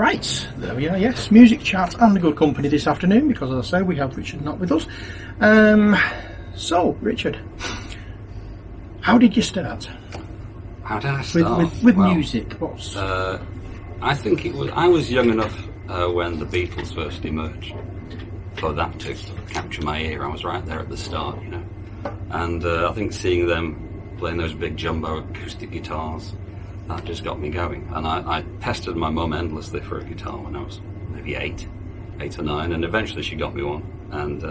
Right, there we are, yes. Music chat and a good company this afternoon because, as I say, we have Richard Knott with us. So, Richard, how did you start? How did I start? With music? I think I was young enough when the Beatles first emerged for that to capture my ear. I was right there at the start, you know. And I think seeing them playing those big jumbo acoustic guitars, that just got me going. And I pestered my mum endlessly for a guitar when I was maybe 8 or 9, and eventually she got me one. And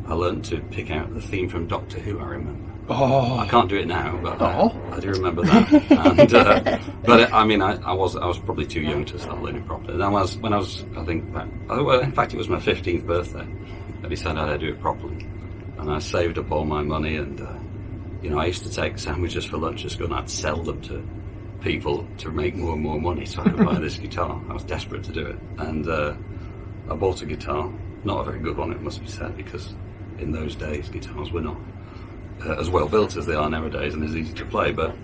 I learned to pick out the theme from Doctor Who, I remember. Oh. I can't do it now, but I do remember that. And, but I mean, I was probably too young to start learning properly. And when I was, I think, in fact, it was my 15th birthday, I decided I'd do it properly. And I saved up all my money, and you know, I used to take sandwiches for lunch at school, and I'd sell them to people to make more and more money so I could buy this guitar. I was desperate to do it, and I bought a guitar, not a very good one, it must be said, because in those days guitars were not as well built as they are nowadays and as easy to play. But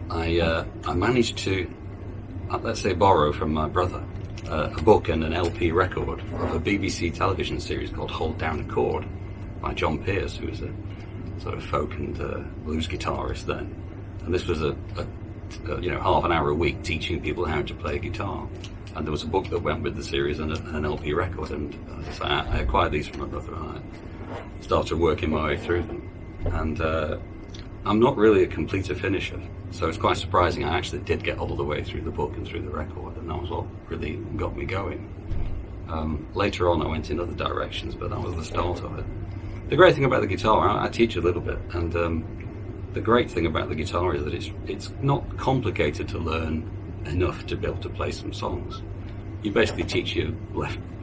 I managed to, let's say, borrow from my brother a book and an LP record of a BBC television series called Hold Down a Chord by John Pearce, who was a sort of folk and blues guitarist then. And this was a half an hour a week teaching people how to play guitar. And there was a book that went with the series and an LP record, and as I acquired these from my brother, and I started working my way through them. And I'm not really a completer finisher, so it's quite surprising I actually did get all the way through the book and through the record, and that was what really got me going. Later on I went in other directions, but that was the start of it. The great thing about the guitar, I teach a little bit, and the great thing about the guitar is that it's not complicated to learn enough to be able to play some songs. You basically teach your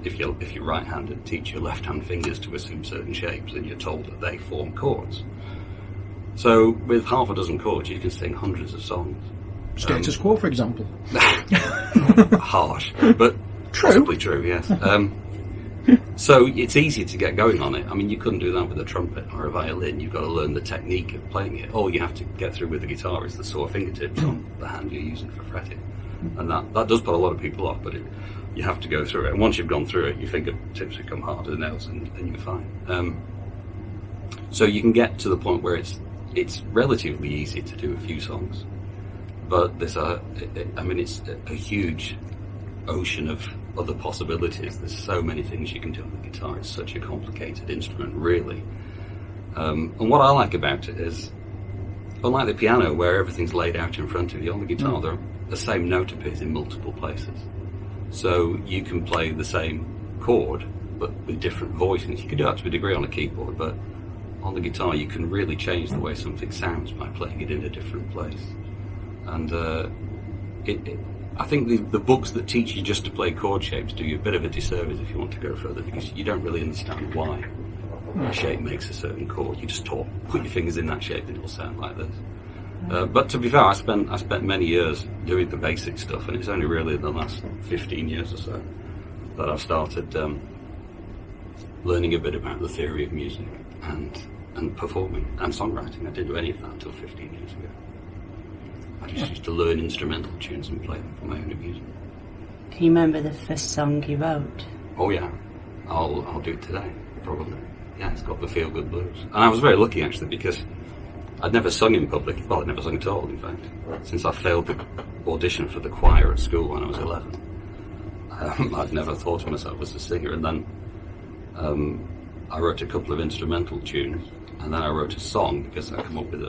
if you're right-handed, teach your left-hand fingers to assume certain shapes, and you're told that they form chords. So with half a dozen chords, you can sing hundreds of songs. Status Quo, for example. Harsh, but possibly true, yes. So it's easy to get going on it. I mean, you couldn't do that with a trumpet or a violin. You've got to learn the technique of playing it. All you have to get through with the guitar is the sore fingertips on the hand you're using for fretting. And that does put a lot of people off, but you have to go through it. And once you've gone through it, your fingertips become harder than nails, and you're fine. So you can get to the point where it's relatively easy to do a few songs. But it's a huge ocean of other possibilities. There's so many things you can do on the guitar. It's such a complicated instrument, really. And what I like about it is, unlike the piano where everything's laid out in front of you, on the guitar the same note appears in multiple places. So you can play the same chord but with different voicings. You can do that to a degree on a keyboard, but on the guitar you can really change the way something sounds by playing it in a different place. And I think the books that teach you just to play chord shapes do you a bit of a disservice if you want to go further, because you don't really understand why a shape makes a certain chord. You just put your fingers in that shape and it'll sound like this. But to be fair, I spent many years doing the basic stuff, and it's only really in the last 15 years or so that I've started learning a bit about the theory of music and performing and songwriting. I didn't do any of that until 15 years ago. I just used to learn instrumental tunes and play them for my own amusement. Can you remember the first song you wrote? Oh yeah, I'll do it today, probably. Yeah, it's got the Feel Good Blues. And I was very lucky actually, because I'd never sung in public. Well, I'd never sung at all, in fact, since I failed the audition for the choir at school when I was 11. I'd never thought of myself as a singer, and then I wrote a couple of instrumental tunes, and then I wrote a song because I come up with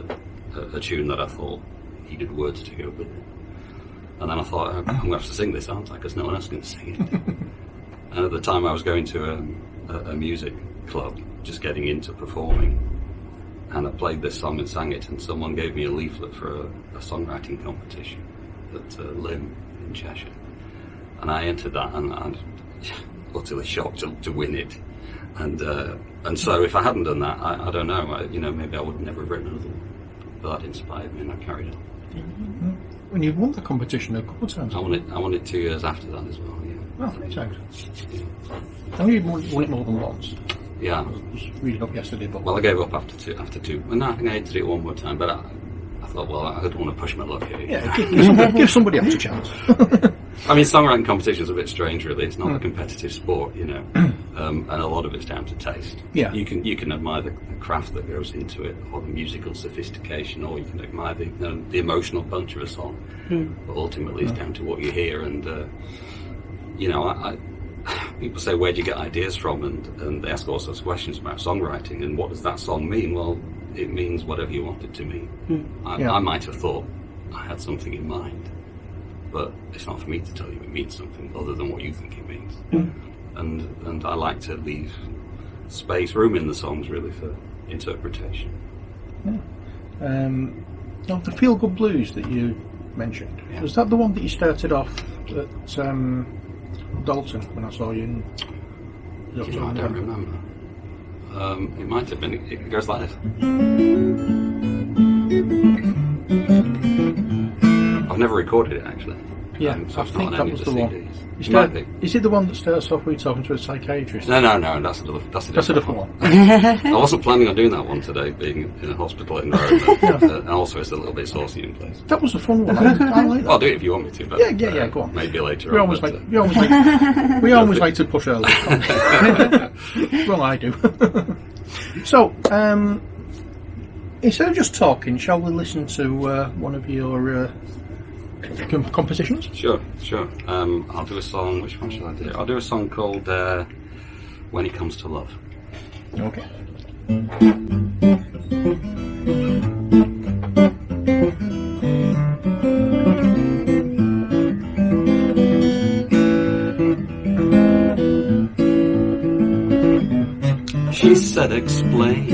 a tune that I thought needed words to go with it. And then I thought, I'm going to have to sing this, aren't I? Because no one else can sing it. And at the time I was going to a music club, just getting into performing, and I played this song and sang it, and someone gave me a leaflet for a songwriting competition at Lim in Cheshire. And I entered that, and I'm utterly shocked to win it. And so if I hadn't done that, I don't know, maybe I would never have written another one. But that inspired me, and I carried on. When you've won the competition a couple of times. I won it 2 years after that as well, yeah. Oh, 3 times. I know you've won it more than once. Yeah. I was reading up yesterday, but... Well, I gave up after two. Well, no, I think I did it one more time, but I thought, well, I don't want to push my luck here. Yeah, give somebody else a chance. I mean, songwriting competition's a bit strange, really. It's not a competitive sport, you know, and a lot of it's down to taste. Yeah. You can admire the craft that goes into it, or the musical sophistication, or you can admire the emotional punch of a song. But ultimately, it's down to what you hear. And you know, I people say, where do you get ideas from? And they ask all sorts of questions about songwriting and what does that song mean? Well, it means whatever you want it to mean. I might have thought I had something in mind, but it's not for me to tell you it means something other than what you think it means. And I like to leave room in the songs, really, for interpretation. Now, the Feel Good Blues that you mentioned, was that the one that you started off at Dalton when I saw you in I don't remember. It might have been. It goes like this. I've never recorded it, actually. Yeah, so I think that was the one. Is it the one that starts off with talking to a psychiatrist? No, that's a different one. I wasn't planning on doing that one today, being in a hospital environment. And also it's a little bit saucy in place. That was a fun one. I like that. I'll do it if you want me to. But, yeah, go on. Maybe later We on. always like to push early. Well, I do. So, instead of just talking, shall we listen to one of your compositions? Sure. I'll do a song. Which one should I do? I'll do a song called When It Comes to Love. Okay. She said, explain,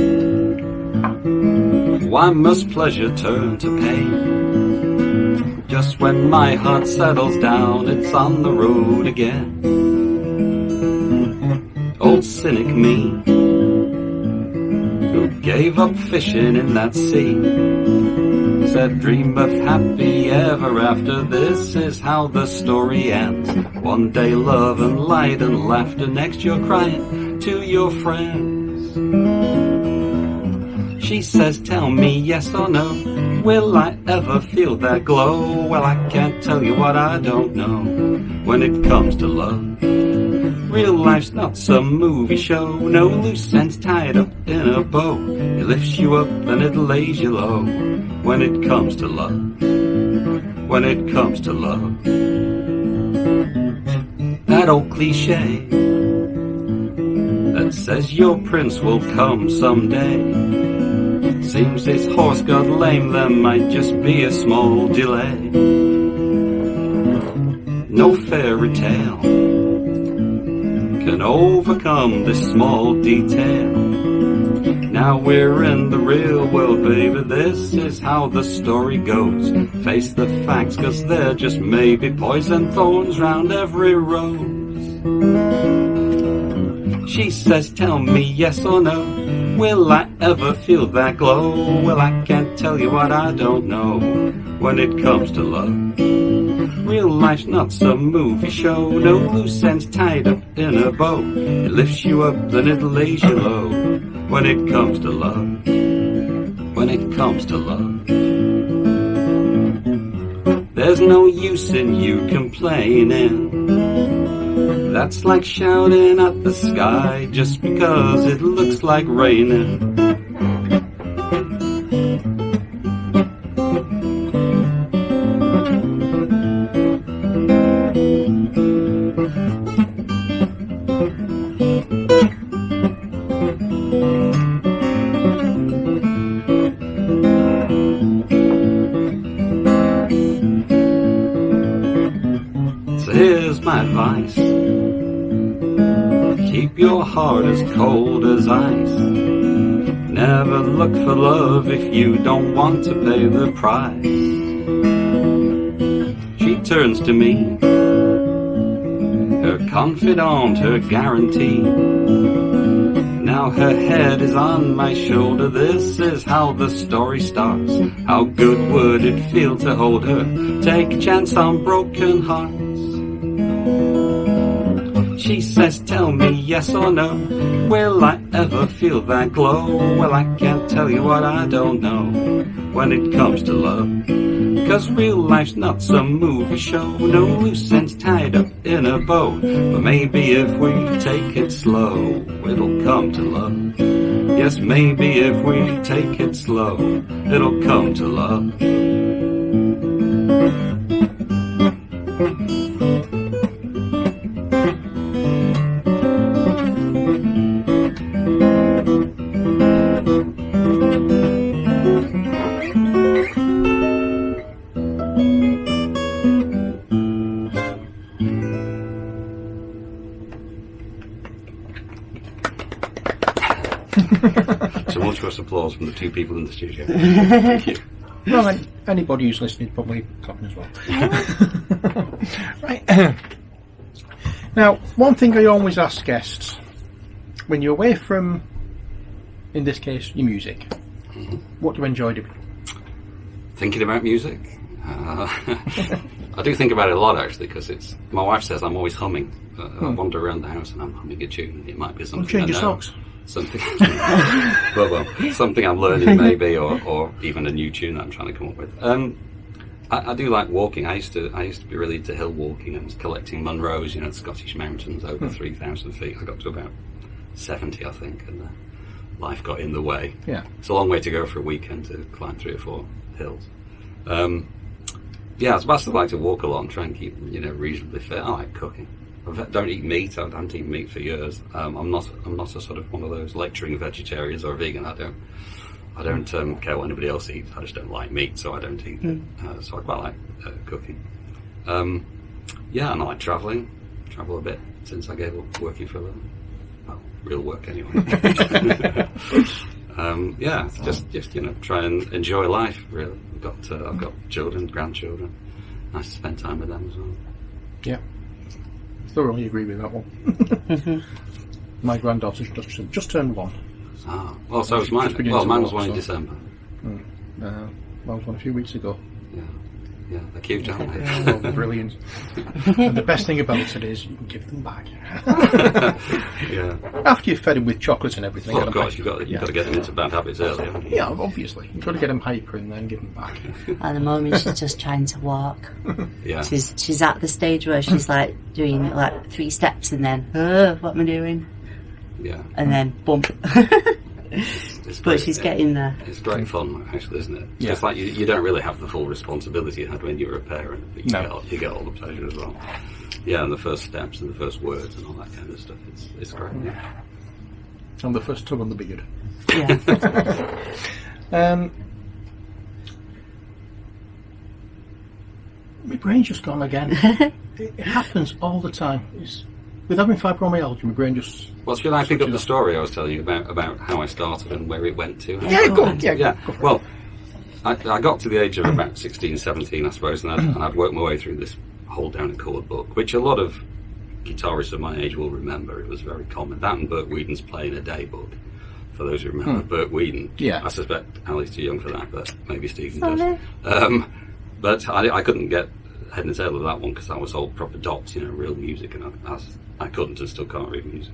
why must pleasure turn to pain? Just when my heart settles down, it's on the road again. Old cynic me, who gave up fishing in that sea, said dream of happy ever after, this is how the story ends. One day love and light and laughter, next you're crying to your friends. She says, tell me yes or no, will I ever feel that glow? Well, I can't tell you what I don't know when it comes to love. Real life's not some movie show, no loose ends tied up in a bow. It lifts you up and it lays you low when it comes to love. When it comes to love. That old cliche that says your prince will come someday, seems his horse got lame, there might just be a small delay. No fairy tale can overcome this small detail. Now we're in the real world, baby, this is how the story goes. Face the facts, 'cause there just may be poison thorns round every rose. She says, tell me yes or no, will I ever feel that glow? Well, I can't tell you what I don't know when it comes to love. Real life's not some movie show, no loose ends tied up in a bow. It lifts you up, then it lays you low when it comes to love. When it comes to love. There's no use in you complaining. That's like shouting at the sky just because it looks like raining. So here's my advice. Keep your heart as cold as ice. Never look for love if you don't want to pay the price. She turns to me, her confidant, her guarantee. Now her head is on my shoulder, this is how the story starts. How good would it feel to hold her, take a chance on broken hearts? She says, tell me yes or no, will I ever feel that glow? Well, I can't tell you what I don't know when it comes to love. 'Cause real life's not some movie show, no loose ends tied up in a bow. But maybe if we take it slow, it'll come to love. Yes, maybe if we take it slow, it'll come to love. Tumultuous applause from the two people in the studio. Thank you. Well, anybody who's listening probably clapping as well. Right. Now, one thing I always ask guests, when you're away from, in this case, your music, what do you enjoy doing? Thinking about music? I do think about it a lot, actually, because it's. My wife says I'm always humming. I wander around the house and I'm humming a tune. It might be something Change I your know. socks. Something, well, something I'm learning maybe, or even a new tune that I'm trying to come up with. I do like walking. I used to be really into hill walking and collecting Munros, the Scottish mountains over 3,000 feet. I got to about 70, I think, and life got in the way. Yeah, it's a long way to go for a weekend to climb 3 or 4 hills. Yeah, it's best I like to walk along, try and keep reasonably fit. I like cooking. I don't eat meat. I haven't eaten meat for years. I'm not a sort of one of those lecturing vegetarians or vegan. I don't care what anybody else eats. I just don't like meat, so I don't eat it. So I quite like cooking. Yeah, and I like travelling. Travel a bit since I gave up working for a living. Well, real work anyway. Yeah, just try and enjoy life. Really, I've got children, grandchildren. Nice to spend time with them as well. Yeah. Thoroughly agree with that one. My granddaughter's just turned 1. Ah, well, so was mine. Well, mine was 1 in December. Mine was 1 a few weeks ago. Yeah, they're cute, aren't they? Oh, they're brilliant. And the best thing about it is you can give them back. Yeah. After you've fed them with chocolates and everything. Well, of course, you've got to get them into bad habits early, haven't you? Yeah, obviously. You've got to get them hyper and then give them back. At the moment, she's just trying to walk. Yeah. She's at the stage where she's like doing like 3 steps and then, what am I doing? Yeah. And then bump. It's But she's getting there. It's great fun, actually, isn't it? Yeah. It's like you don't really have the full responsibility you had when you were a parent, but you get all the pleasure as well. Yeah, and the first steps and the first words and all that kind of stuff. It's great. Yeah. And the first tug on the beard. Yeah. My brain's just gone again. It happens all the time. With having fibromyalgia, my brain just... Well, should I pick up the story I was telling you about how I started and where it went to? Yeah, go on. Yeah. Well, I got to the age of about 16, 17, I suppose, and I'd worked my way through this Hold Down a Chord book, which a lot of guitarists of my age will remember. It was very common. That and Burt Whedon's Playing a Day book, for those who remember. Burt Whedon. Yeah. I suspect Ali's too young for that, but maybe Stephen does. But I couldn't get head and tail of that one because that was all proper dots, real music, and I couldn't and still can't read music.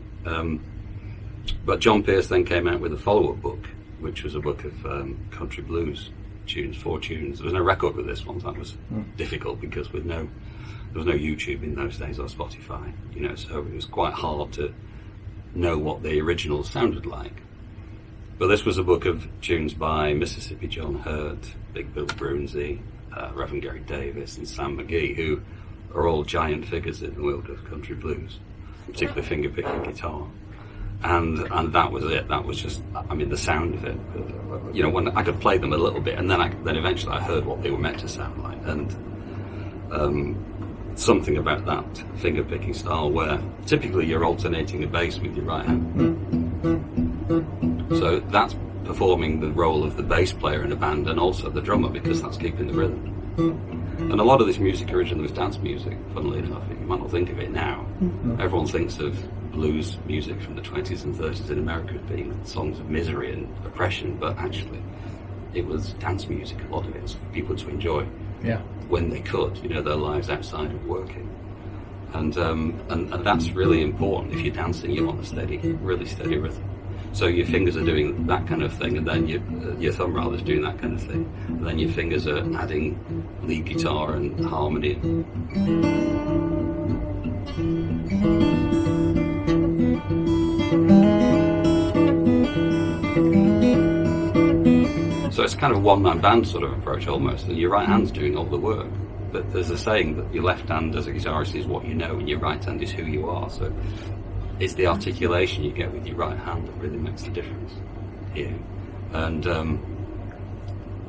But John Pierce then came out with a follow-up book, which was a book of country blues tunes, 4 tunes. There was no record with this one, so that was difficult because there was no YouTube in those days or Spotify, so it was quite hard to know what the originals sounded like. But this was a book of tunes by Mississippi John Hurt, Big Bill Brunsey, Reverend Gary Davis and Sam McGee, who are all giant figures in the world of country blues, particularly finger-picking guitar. And that was it. That was just, the sound of it. When I could play them a little bit, and then eventually I heard what they were meant to sound like. And something about that finger-picking style where typically you're alternating a bass with your right hand. So that's performing the role of the bass player in a band and also the drummer, because that's keeping the rhythm. And a lot of this music originally was dance music, funnily enough. You might not think of it now. Everyone thinks of blues music from the 20s and 30s in America as being songs of misery and oppression, but actually it was dance music. A lot of it was for people to enjoy when they could, their lives outside of working. And that's really important. If you're dancing, you want a really steady rhythm. So your fingers are doing that kind of thing, and then your thumb rather is doing that kind of thing, and then your fingers are adding lead guitar and harmony. So it's kind of a one-man band sort of approach almost, and your right hand's doing all the work. But there's a saying that your left hand as a guitarist is what you know, and your right hand is who you are. So it's the articulation you get with your right hand that really makes the difference here. And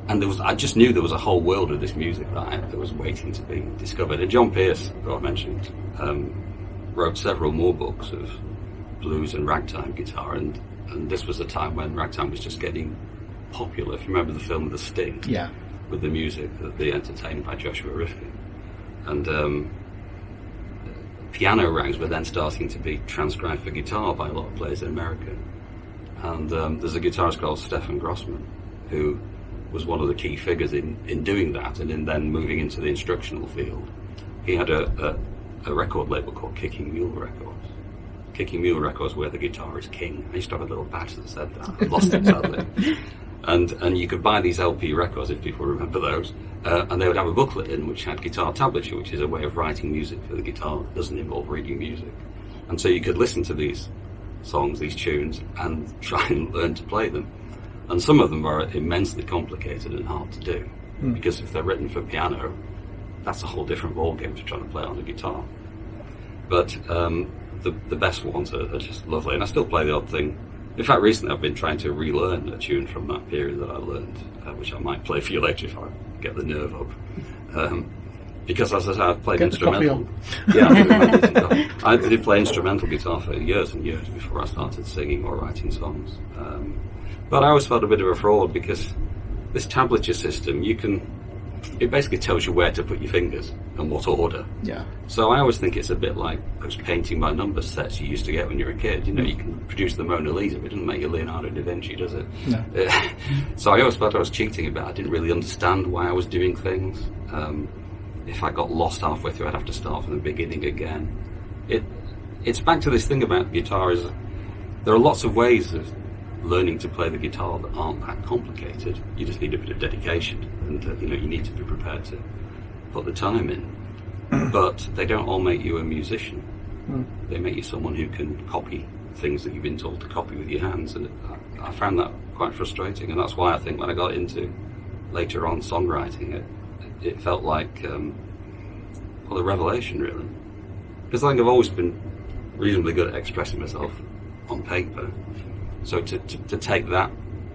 I just knew there was a whole world of this music that was waiting to be discovered. And John Pearce, who I mentioned, wrote several more books of blues and ragtime guitar, and this was a time when ragtime was just getting popular. If you remember the film The Sting, yeah, with the music, The Entertainer by Joshua Rifkin, and piano rangs were then starting to be transcribed for guitar by a lot of players in America. And there's a guitarist called Stefan Grossman, who was one of the key figures in doing that, and in then moving into the instructional field. He had a record label called Kicking Mule Records. Kicking Mule Records, where the guitar is king. I used to have a little badge that said that. I lost it sadly. And you could buy these LP records, if people remember those, and they would have a booklet in which had guitar tablature, which is a way of writing music for the guitar that doesn't involve reading music. And so you could listen to these songs, these tunes, and try and learn to play them. And some of them are immensely complicated and hard to do, because if they're written for piano, that's a whole different ballgame to trying to play on a guitar. But the best ones are just lovely, and I still play the odd thing. In fact, recently I've been trying to relearn a tune from that period that I learned, which I might play for you later if I get the nerve up. Because, as I said, I've played instrumental. Yeah, I did play instrumental guitar for years and years before I started singing or writing songs. But I always felt a bit of a fraud, because this tablature system, it basically tells you where to put your fingers and what order. Yeah. So I always think it's a bit like those painting by numbers sets you used to get when you were a kid. You know, you can produce the Mona Lisa, but it doesn't make you Leonardo da Vinci, does it? No. So I always felt I was cheating a bit. I didn't really understand why I was doing things. If I got lost halfway through, I'd have to start from the beginning again. It's back to this thing about guitar is there are lots of ways of learning to play the guitar that aren't that complicated. You just need a bit of dedication, and you need to be prepared to put the time in. But they don't all make you a musician. They make you someone who can copy things that you've been told to copy with your hands, and I found that quite frustrating. And that's why I think when I got into later on songwriting, it felt like a revelation, really, because I think I've always been reasonably good at expressing myself on paper. So to take that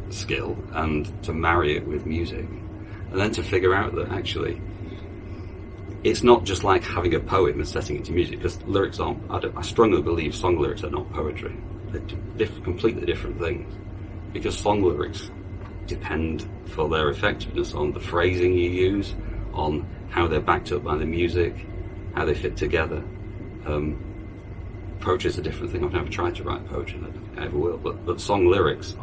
skill and to marry it with music, and then to figure out that actually it's not just like having a poem and setting it to music, because lyrics aren't, I strongly believe song lyrics are not poetry. They're completely different things, because song lyrics depend for their effectiveness on the phrasing you use, on how they're backed up by the music, how they fit together. Poetry is a different thing. I've never tried to write poetry, I don't think I ever will, but song lyrics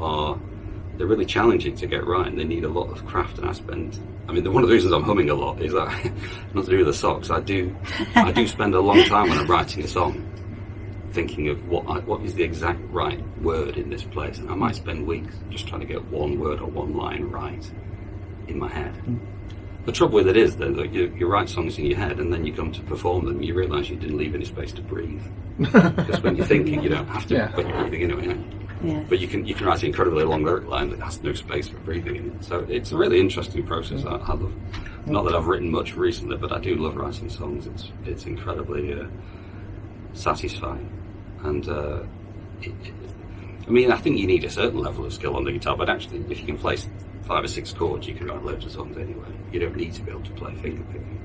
they're really challenging to get right, and they need a lot of craft. And one of the reasons I'm humming a lot is that not to do with the socks. I do spend a long time when I'm writing a song thinking of what is the exact right word in this place, and I might spend weeks just trying to get one word or one line right in my head. The trouble with it is then that you write songs in your head, and then you come to perform them, you realise you didn't leave any space to breathe. Because when you're thinking, you don't have to put your breathing in it. Yeah. But you can write an incredibly long lyric line that has no space for breathing in it. So it's a really interesting process. I love. Not that I've written much recently, but I do love writing songs. It's incredibly satisfying, and I think you need a certain level of skill on the guitar. But actually, if you can play 5 or 6 chords, you can write loads of songs anyway. You don't need to be able to play fingerpicking.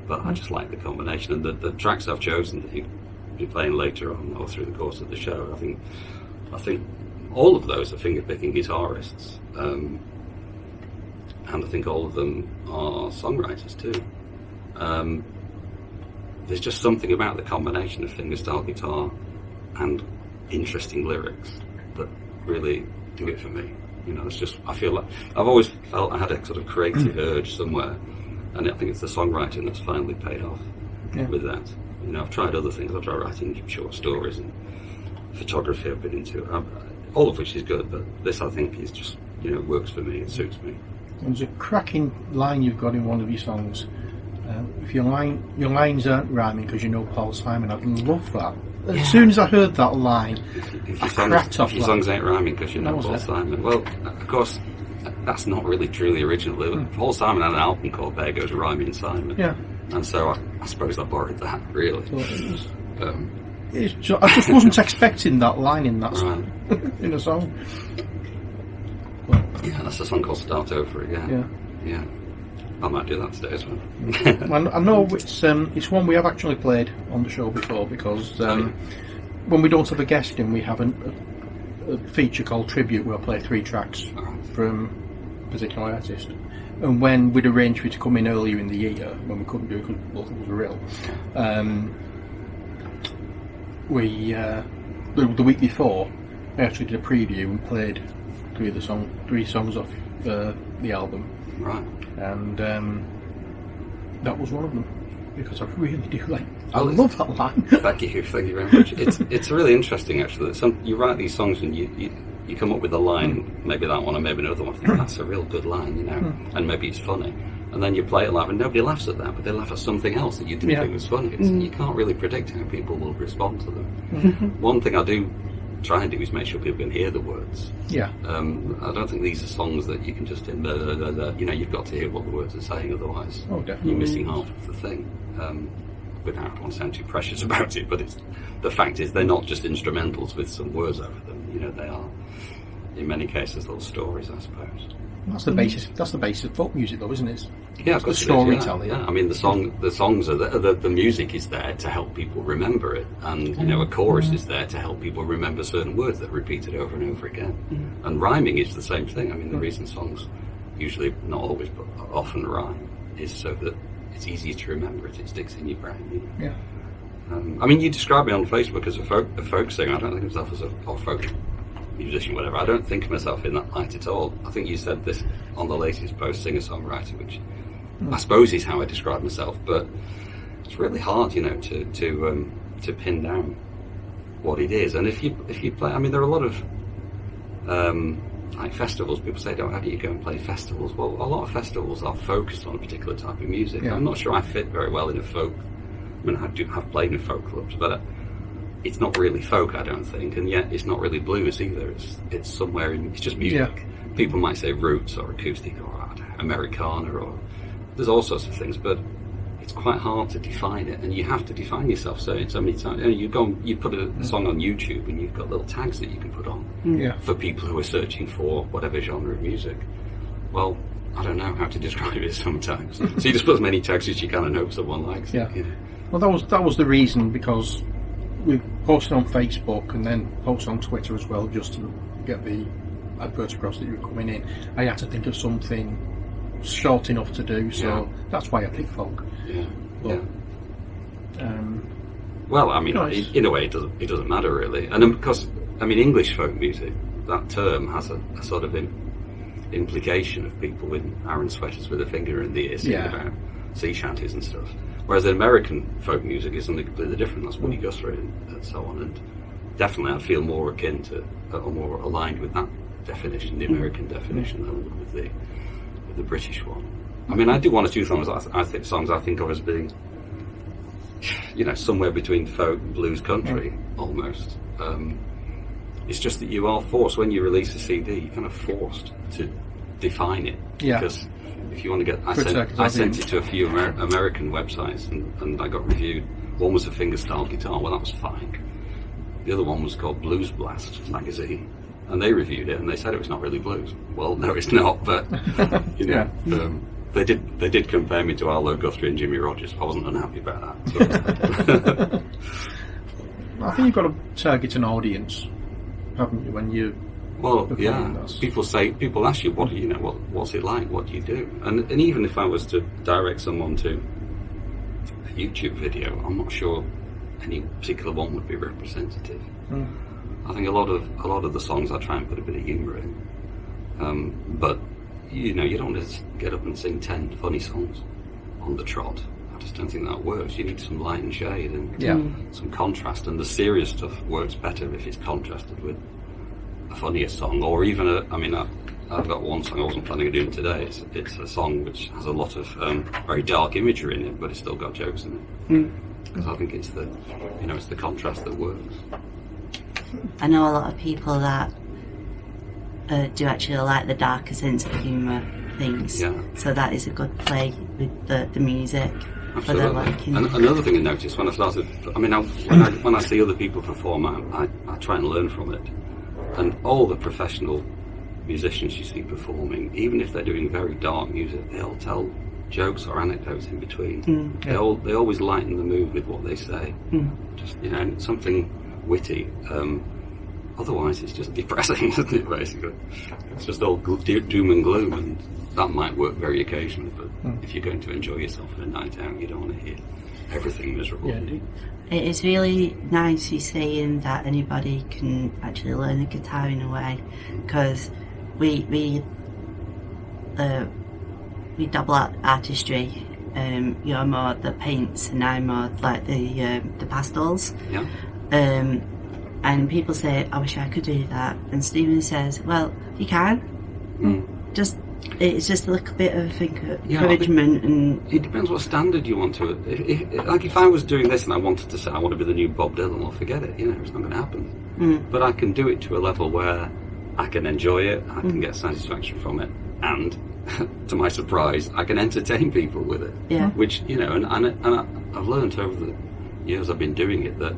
But I just like the combination, and the tracks I've chosen that you'll be playing later on or through the course of the show. I think all of those are fingerpicking guitarists, and I think all of them are songwriters too. There's just something about the combination of fingerstyle guitar and interesting lyrics that really do it for me. I feel like I've always felt I had a sort of creative urge somewhere, and I think it's the songwriting that's finally paid off with that. You know, I've tried other things. I've tried writing short stories and photography. I've been into all of which is good, but this I think is just, you know, works for me. It suits me. There's a cracking line you've got in one of your songs. If your lines aren't rhyming because you know Paul Simon, I'd love that. As soon as I heard that line, if your songs ain't rhyming because you know Paul Simon. Well, of course, that's not really truly original. Paul Simon had an album called There Goes Rhyming Simon. Yeah. And so I suppose I borrowed that, really. I just wasn't expecting that line in that song, in a song. But, yeah, that's a song called Start Over Again. Yeah. I might do that today as well. I know it's one we have actually played on the show before, because when we don't have a guest in, we have a feature called Tribute where I play 3 tracks from a particular artist. And when we'd arranged for you to come in earlier in the year, when we couldn't do it because both of us were ill, the week before, I actually did a preview and played 3 songs off the album. Right. And that was one of them, because I really do I love that line. Thank you very much. It's really interesting actually that you write these songs and you come up with a line, maybe that one or maybe another one. I think that's a real good line, you know, and maybe it's funny. And then you play it live and nobody laughs at that, but they laugh at something else that you didn't think was funny. You can't really predict how people will respond to them. One thing I do try and do is make sure people can hear the words. Yeah. I don't think these are songs that you can just you know, you've got to hear what the words are saying, otherwise you're missing half of the thing. Without, I don't want to sound too precious about it, but the fact is they're not just instrumentals with some words over them. You know, they are in many cases little stories, I suppose. That's the basis. That's the basis of folk music, though, isn't it? Yeah, of course. The storytelling. Yeah. I mean, the songs are the music is there to help people remember it, and you know, a chorus is there to help people remember certain words that are repeated over and over again. And rhyming is the same thing. I mean, the reason songs usually, not always, but often rhyme is so that it's easier to remember it. It sticks in your brain. You know? Yeah. I mean, you describe me on Facebook as a folk singer. I don't think of myself as a folk musician, whatever. I don't think of myself in that light at all. I think you said this on the latest post, singer-songwriter, which I suppose is how I describe myself, but it's really hard, you know, to pin down what it is. And if you play, I mean, there are a lot of like festivals. People say, how do you go and play festivals? Well, a lot of festivals are focused on a particular type of music. I'm not sure I fit very well in a folk. I mean, I have played in folk clubs, but it's not really folk, I don't think, and yet it's not really blues either. It's somewhere in, it's just music. Yeah. People might say roots or acoustic or Americana, or there's all sorts of things, but it's quite hard to define it, and you have to define yourself so many times. You put a song on YouTube and you've got little tags that you can put on for people who are searching for whatever genre of music. Well, I don't know how to describe it sometimes. So you just put as many tags as you can and hope someone likes it. You know? Well, that was the reason, because we posted on Facebook and then posted on Twitter as well, just to get the advert across that you were coming in. I had to think of something short enough to do, so that's why I picked folk. Well, I mean, in a way, it doesn't matter really, and because I mean, English folk music, that term has a sort of implication of people with Aaron sweaters with a finger in the ear singing about sea shanties and stuff. Whereas the American folk music is something completely different. That's Woody Guthrie and so on. And definitely I feel more akin to, or more aligned with that definition, the American definition, than with the British one. I mean, I do one or two songs I think of as being, you know, somewhere between folk and blues country, almost. It's just that you are forced, when you release a CD, you're kind of forced to define it. Because if you want to get, I sent it to a few American websites and I got reviewed. One was a fingerstyle guitar, well, that was fine. The other one was called Blues Blast magazine, and they reviewed it and they said it was not really blues. Well, no, it's not, but you know, they did compare me to Arlo Guthrie and Jimmy Rogers. I wasn't unhappy about that. So. I think you've got to target an audience, haven't you? When you people ask you, what's it like? What do you do? And even if I was to direct someone to a YouTube video, I'm not sure any particular one would be representative. I think a lot of the songs I try and put a bit of humour in, but you know, you don't just get up and sing 10 funny songs on the trot. just don't think that works. You need some light and shade and some contrast, and the serious stuff works better if it's contrasted with a funnier song, or even I've got one song I wasn't planning on doing today. It's a song which has a lot of very dark imagery in it, but it's still got jokes in it. Because I think it's the contrast that works. I know a lot of people that do actually like the darker sense of humour things. Yeah. So that is a good play with the music. Absolutely. And another thing I noticed when I started, when I see other people perform, I try and learn from it. And all the professional musicians you see performing, even if they're doing very dark music, they'll tell jokes or anecdotes in between. They always lighten the mood with what they say. Just something witty. Otherwise, it's just depressing, isn't it? Basically, it's just all doom and gloom, and that might work very occasionally. But if you're going to enjoy yourself on a night out, you don't want to hear everything miserable. Yeah. It is really nice you saying that anybody can actually learn the guitar in a way, because we double artistry. You're more the paints and I'm more like the pastels. Yeah. And people say, I wish I could do that. And Stephen says, well, you can. It's just a little bit of encouragement. And it depends what standard you want to. If I was doing this and I wanted to say I want to be the new Bob Dylan, well, forget it. It's not going to happen. But I can do it to a level where I can enjoy it, I can get satisfaction from it, and to my surprise, I can entertain people with it. Yeah. Which and I've learned over the years I've been doing it that.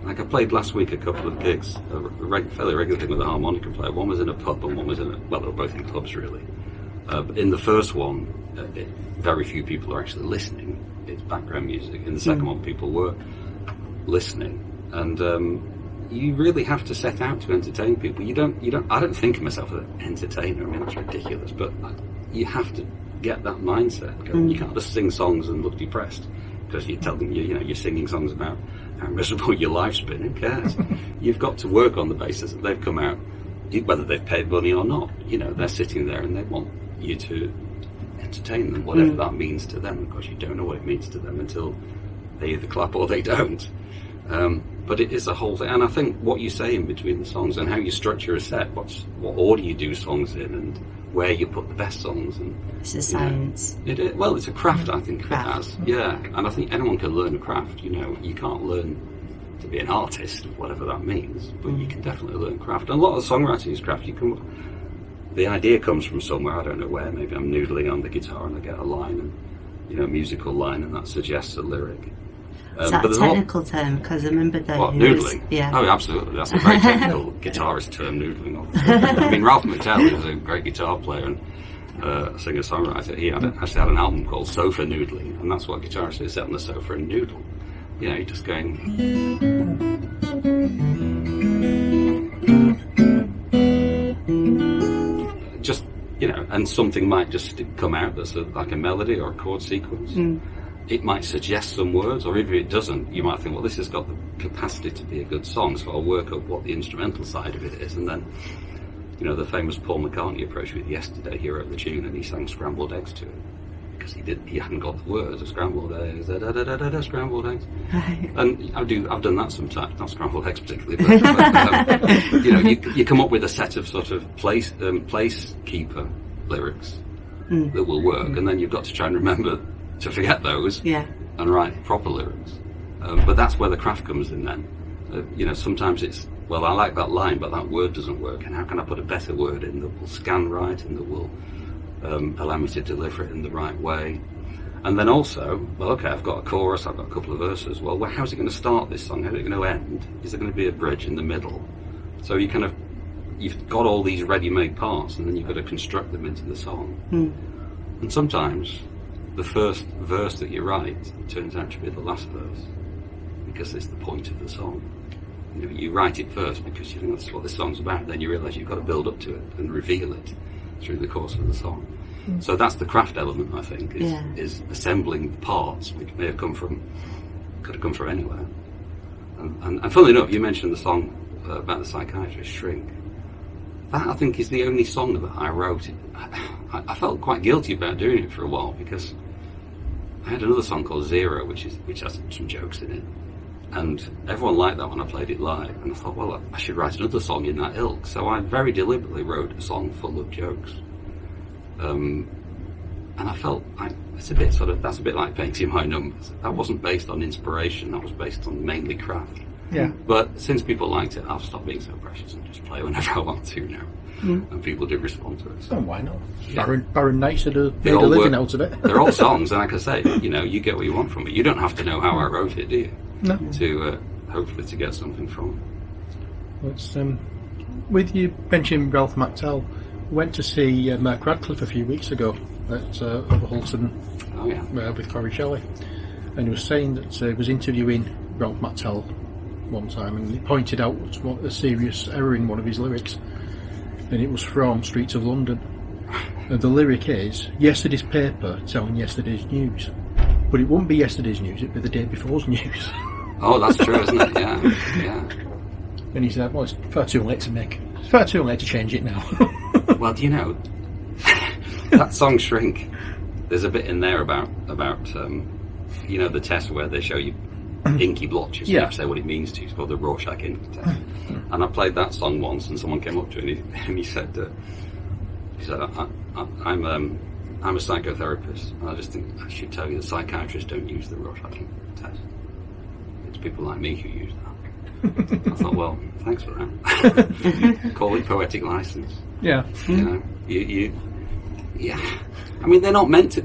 Like I played last week a couple of gigs, a fairly regular thing with a harmonica player. One was in a pub and one was they were both in clubs really. In the first one, very few people are actually listening. It's background music. In the second one, people were listening. And you really have to set out to entertain people. I don't think of myself as an entertainer. I mean, that's ridiculous. But you have to get that mindset going. You can't just sing songs and look depressed because you tell them you're singing songs about how miserable your life's been. Who cares? You've got to work on the basis that they've come out, whether they've paid money or not. They're sitting there and they want you to entertain them, whatever that means to them. Of course, you don't know what it means to them until they either clap or they don't. But it is a whole thing, and I think what you say in between the songs and how you structure a set, what order you do songs in, and where you put the best songs. And it's a science. Well, it's a craft, I think. It has, yeah. And I think anyone can learn a craft. You can't learn to be an artist, whatever that means, but you can definitely learn craft. And a lot of songwriting is craft. The idea comes from somewhere, I don't know where. Maybe I'm noodling on the guitar and I get a line, and a musical line, and that suggests a lyric. Is that a technical term? Because I remember that. What, noodling? Yeah. Oh, absolutely. That's a very technical guitarist term, noodling. I mean, Ralph McTell is a great guitar player and singer-songwriter. He actually had an album called Sofa Noodling, and that's what guitarists do, sit on the sofa and noodle. You're just going... and something might just come out that's like a melody or a chord sequence. It might suggest some words, or if it doesn't, you might think, well, this has got the capacity to be a good song, so I'll work up what the instrumental side of it is. And then, the famous Paul McCartney approach with Yesterday, he wrote the tune and he sang Scrambled Eggs to it. Because he hadn't got the words of scrambled eggs, scrambled eggs. And I've done that sometimes, not scrambled eggs particularly, but you come up with a set of sort of place keeper lyrics that will work, and then you've got to try and remember to forget those and write proper lyrics. But that's where the craft comes in then. Sometimes it's, well, I like that line, but that word doesn't work, and how can I put a better word in that will scan right and that will allow me to deliver it in the right way? And then also, well, okay, I've got a chorus, I've got a couple of verses. Well, how's it going to start this song? How's it going to end? Is there going to be a bridge in the middle? So you've got all these ready-made parts, and then you've got to construct them into the song. And sometimes the first verse that you write turns out to be the last verse, because it's the point of the song. You write it first because you think that's what this song's about, then you realise you've got to build up to it and reveal it through the course of the song. So that's the craft element, I think, is assembling the parts, which could have come from anywhere. And funnily enough, you mentioned the song about the psychiatrist, Shrink. That, I think, is the only song that I wrote. I felt quite guilty about doing it for a while, because I had another song called Zero, which has some jokes in it, and everyone liked that when I played it live. And I thought, well, I should write another song in that ilk. So I very deliberately wrote a song full of jokes. And I felt that's a bit like painting my numbers. That wasn't based on inspiration. That was based on mainly craft. Yeah. But since people liked it, I've stopped being so precious and just play whenever I want to now. And people do respond to it. So why not? Yeah. Baron Nice made a all living out of it. They're all songs, and like I say, you get what you want from it. You don't have to know how I wrote it, do you? No. To hopefully to get something from it. It's, with you mentioning Ralph McTell, we went to see Mark Radcliffe a few weeks ago at Overholton with Corey Shelley, and he was saying that he was interviewing Ralph McTell one time, and he pointed out a serious error in one of his lyrics, and it was from Streets of London. And the lyric is, yesterday's paper telling yesterday's news. But it wouldn't be yesterday's news, it'd be the day before's news. Oh, that's true, isn't it? Yeah. And he said, well, it's far too late to change it now. Well, do you know, that song Shrink, there's a bit in there about the test where they show you inky blotches. You have to say what it means to you. It's called the Rorschach ink test. And I played that song once, and someone came up to me and he said, I'm a psychotherapist, and I just think I should tell you that psychiatrists don't use the Rorschach ink test. It's people like me who use that. I thought, well, thanks for that. Call it poetic license. Yeah. Yeah. I mean, they're not meant to.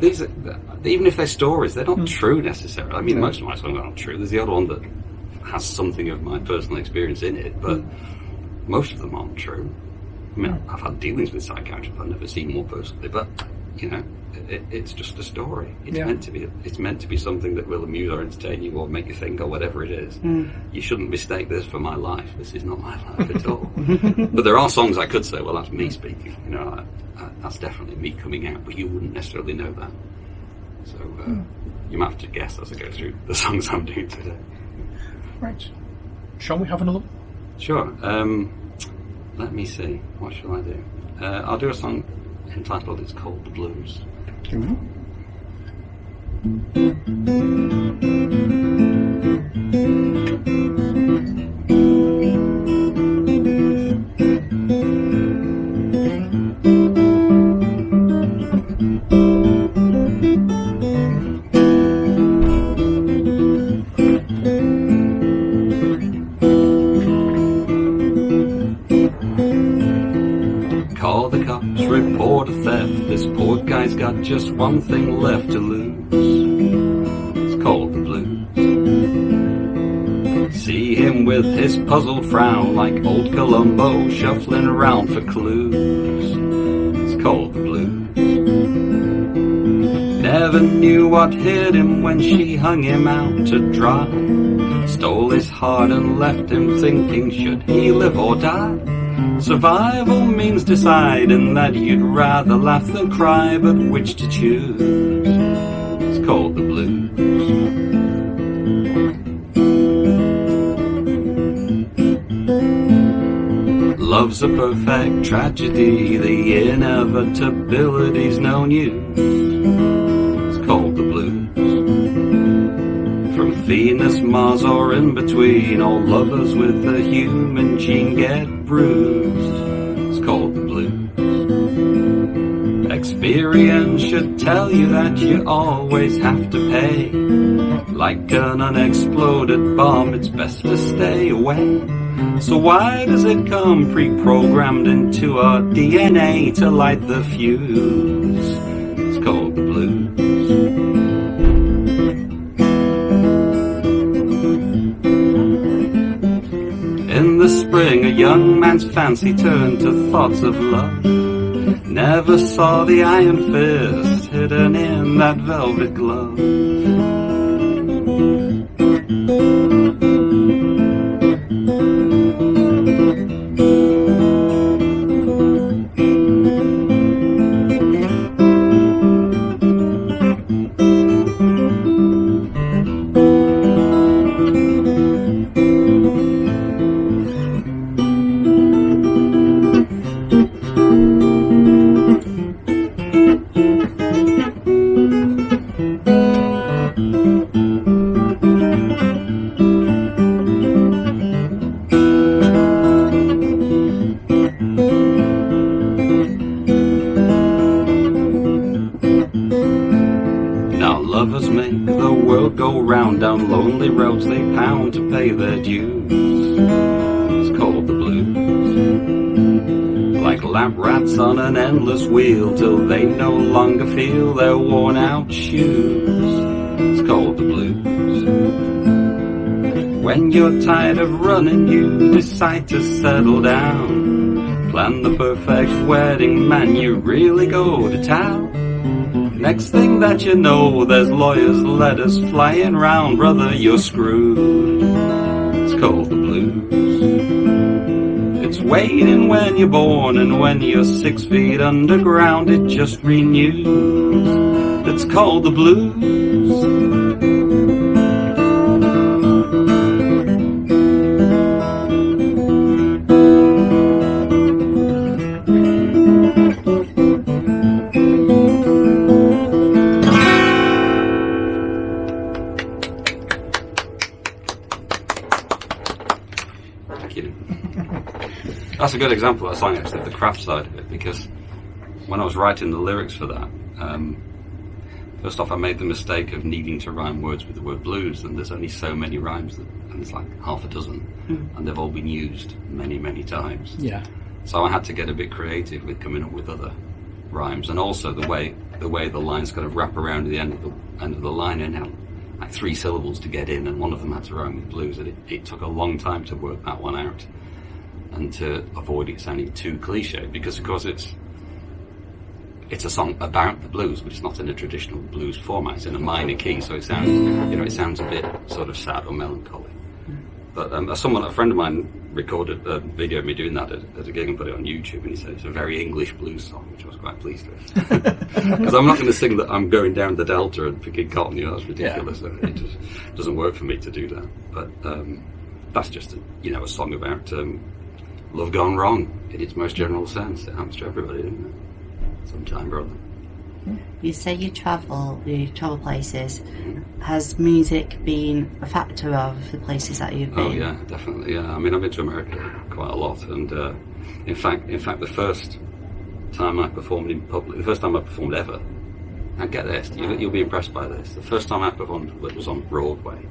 Even if they're stories, they're not true necessarily. I mean, most of my songs are not true. There's the odd one that has something of my personal experience in it, but most of them aren't true. I mean, I've had dealings with psychiatrists I've never seen more personally, but it's just a story. It's meant to be something that will amuse or entertain you or make you think or whatever it is. You shouldn't mistake this for my life. This is not my life at all. But there are songs I could say, well, that's me speaking. That's definitely me coming out, but you wouldn't necessarily know that. So you might have to guess as I go through the songs I'm doing today. Right. Shall we have another? Sure. Let me see. What shall I do? I'll do a song entitled It's Called the Blues. Call the cops, report a theft. This poor guy's got just one thing left to lose. It's called the blues. See him with his puzzled frown, like old Columbo shuffling around for clues. It's called the blues. Never knew what hit him when she hung him out to dry. Stole his heart and left him thinking, should he live or die? Survival means deciding that you'd rather laugh than cry, but which to choose? It's called the blues. Love's a perfect tragedy, the inevitability's no news. It's called the blues. From Venus, Mars, or in between, all lovers with a human gene get bruised. It's called the blues. Experience should tell you that you always have to pay. Like an unexploded bomb, it's best to stay away. So why does it come pre-programmed into our DNA to light the fuse? It's called the blues. In the spring, a young man's fancy turned to thoughts of love. Never saw the iron fist hidden in that velvet glove. lovers make the world go round, down lonely roads they pound to pay their dues. It's called the blues. Like lab rats on an endless wheel, till they no longer feel their worn out shoes. It's called the blues. When you're tired of running, you decide to settle down. Plan the perfect wedding, man, you really go to town. Next thing that you know, there's lawyers' letters flying round. Brother, you're screwed. It's called the blues. It's waiting when you're born, and when you're 6 feet underground, it just renews. It's called the blues. That's a good example of that song, actually, the craft side of it, because when I was writing the lyrics for that, first off I made the mistake of needing to rhyme words with the word blues, and there's only so many rhymes, and it's like half a dozen, and they've all been used many, many times. Yeah. So I had to get a bit creative with coming up with other rhymes, and also the way the lines kind of wrap around the end of the line and had like 3 syllables to get in, and one of them had to rhyme with blues, and it took a long time to work that one out. And to avoid it sounding too cliche, because of course it's a song about the blues, but it's not in a traditional blues format. It's in a minor key, so it sounds a bit sort of sad or melancholy. But a friend of mine recorded a video of me doing that at a gig and put it on YouTube, and he said it's a very English blues song, which I was quite pleased with. Because I'm not going to sing that I'm going down the Delta and picking cotton. That's ridiculous. Yeah. It just doesn't work for me to do that. But that's just a song about love gone wrong in its most general sense. It happens to everybody, doesn't it? Sometime, brother. You say you travel places. Has music been a factor of the places that you've been? Oh yeah, definitely. Yeah, I mean, I've been to America quite a lot, and in fact, the first time I performed in public, the first time I performed ever. Now get this, you'll be impressed by this. The first time I performed was on Broadway.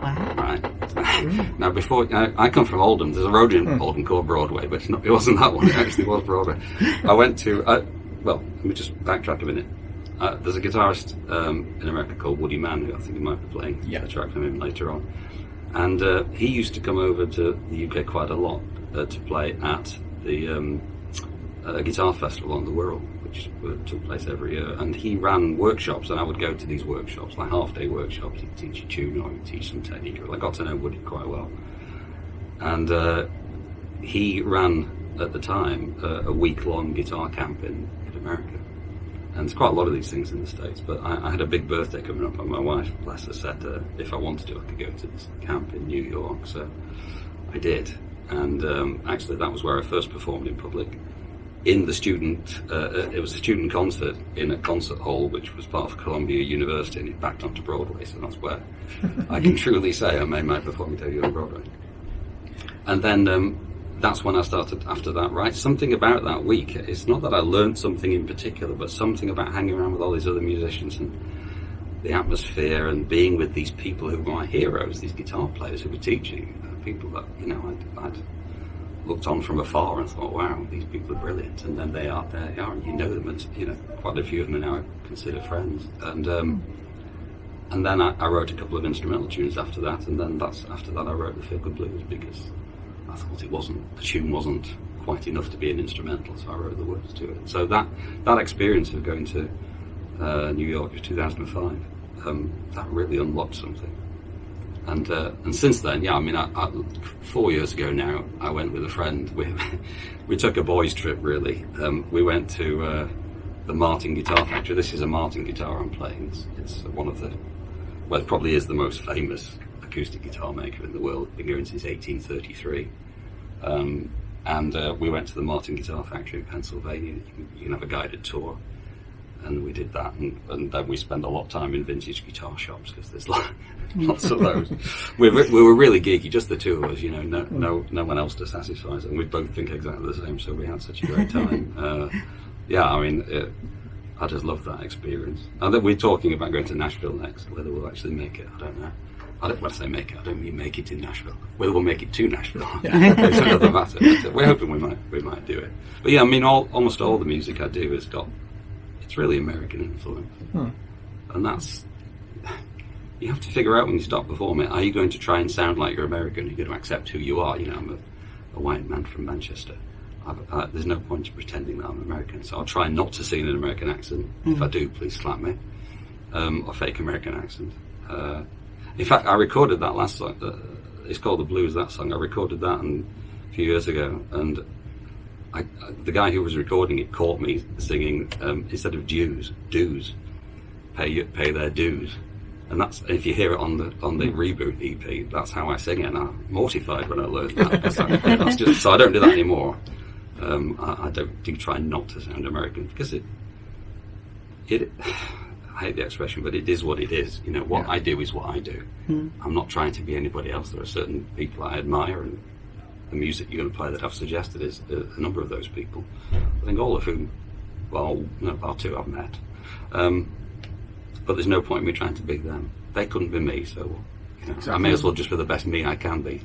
Wow. Right. Now, before I come from Oldham. There's a road in Oldham called Broadway, but it wasn't that one. It actually was Broadway. I went to. Well, let me just backtrack a minute. There's a guitarist in America called Woody Mann, who I think you might be playing a track from him later on. And he used to come over to the UK quite a lot to play at the a guitar festival on the Wirral, which took place every year. And he ran workshops, and I would go to these workshops, like half-day workshops. He'd teach a tune or he'd teach some technique. I got to know Woody quite well. And he ran, at the time, a week-long guitar camp in America. And there's quite a lot of these things in the States, but I had a big birthday coming up, and my wife, bless her, said if I wanted to, I could go to this camp in New York. So I did. And actually, that was where I first performed in public. In the it was a student concert in a concert hall, which was part of Columbia University, and it backed onto Broadway, so that's where I can truly say I made my performing debut on Broadway. And then that's when I started after that, right? Something about that week, it's not that I learned something in particular, but something about hanging around with all these other musicians and the atmosphere and being with these people who were my heroes, these guitar players who were teaching, people that, I'd looked on from afar and thought, wow, these people are brilliant. And then there they are, and you know them, and quite a few of them are now I consider friends. And then I wrote a couple of instrumental tunes after that, and then after that I wrote the Feel Good Blues, because I thought the tune wasn't quite enough to be an instrumental, so I wrote the words to it. So that experience of going to New York in 2005, that really unlocked something. And since then, I 4 years ago now, I went with a friend. We took a boys' trip, really. We went to the Martin Guitar Factory. This is a Martin guitar I'm playing. It's one of it probably is the most famous acoustic guitar maker in the world. Been going since 1833. And we went to the Martin Guitar Factory in Pennsylvania. You can have a guided tour. And we did that, and then we spent a lot of time in vintage guitar shops, because there's lots of those. We were really geeky, just the two of us, no one else to satisfy us, and we both think exactly the same, so we had such a great time. I just love that experience. And then we're talking about going to Nashville next. Whether we'll actually make it, I don't know. When I say make it, I don't mean make it in Nashville. Whether we'll make it to Nashville, it's another matter. But we're hoping we might do it. But yeah, I mean, almost all the music I do it's really American influence, and that's, you have to figure out when you start performing. Are you going to try and sound like you're American? Are you going to accept who you are? I'm a white man from Manchester. There's no point in pretending that I'm American, so I'll try not to sing in an American accent. If I do, please slap me. Or fake American accent. In fact, I recorded that last song. It's called The Blues, that song. I recorded that a few years ago, and the guy who was recording it caught me singing, instead of dues, pay their dues. And that's, if you hear it on the Reboot EP, that's how I sing it, and I'm mortified when I learned that. That's just, so I don't do that anymore. I do try not to sound American, because it I hate the expression, but it is what it is. What I do is what I do. I'm not trying to be anybody else. There are certain people I admire, and the music you're going to play that I've suggested is a number of those people. I think all of whom, bar two I've met. But there's no point in me trying to be them. They couldn't be me, so exactly. I may as well just be the best me I can be.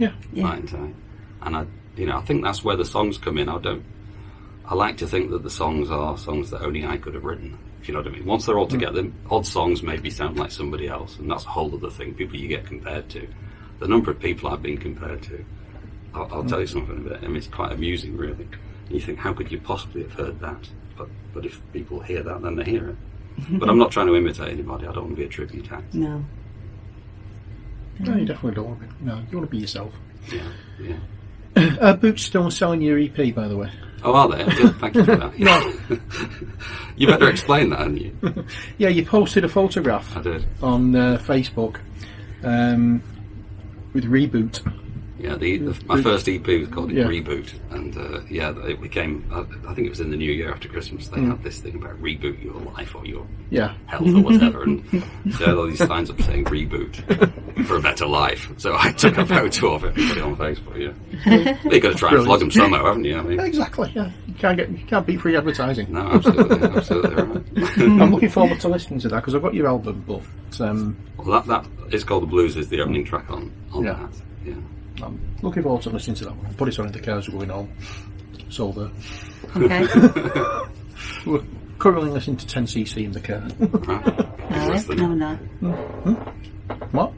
And I think that's where the songs come in. I like to think that the songs are songs that only I could have written, if you know what I mean. Once they're all together, odd songs maybe sound like somebody else, and that's a whole other thing, people you get compared to. The number of people I've been compared to, I'll tell you something about it. I mean, it's quite amusing, really. And you think, how could you possibly have heard that? But if people hear that, then they hear it. But I'm not trying to imitate anybody. I don't want to be a tribute act. No. No, you definitely don't want to be. No, you want to be yourself. Yeah. Boots still selling your EP, by the way. Oh, are they? Thank you for that. No. You better explain that, hadn't you? Yeah, you posted a photograph. I did. On Facebook with Reboot. Yeah, my first EP was called Reboot, and it became, I think it was in the new year after Christmas, they had this thing about reboot your life or your health or whatever, and they had all these signs up saying reboot for a better life. So I took a photo of it and put it on Facebook. But you've got to try and flog them somehow, haven't you? I mean, exactly. Yeah, you can't beat free advertising. No, absolutely right. I'm looking forward to listening to that, because I've got your album, but well, that it's called The Blues, is the opening track on that. Yeah. I'm looking forward to listening to that one. I'll put it on in the cars we're going home. So Okay. We're currently listening to 10cc in the car. No, we're not. What?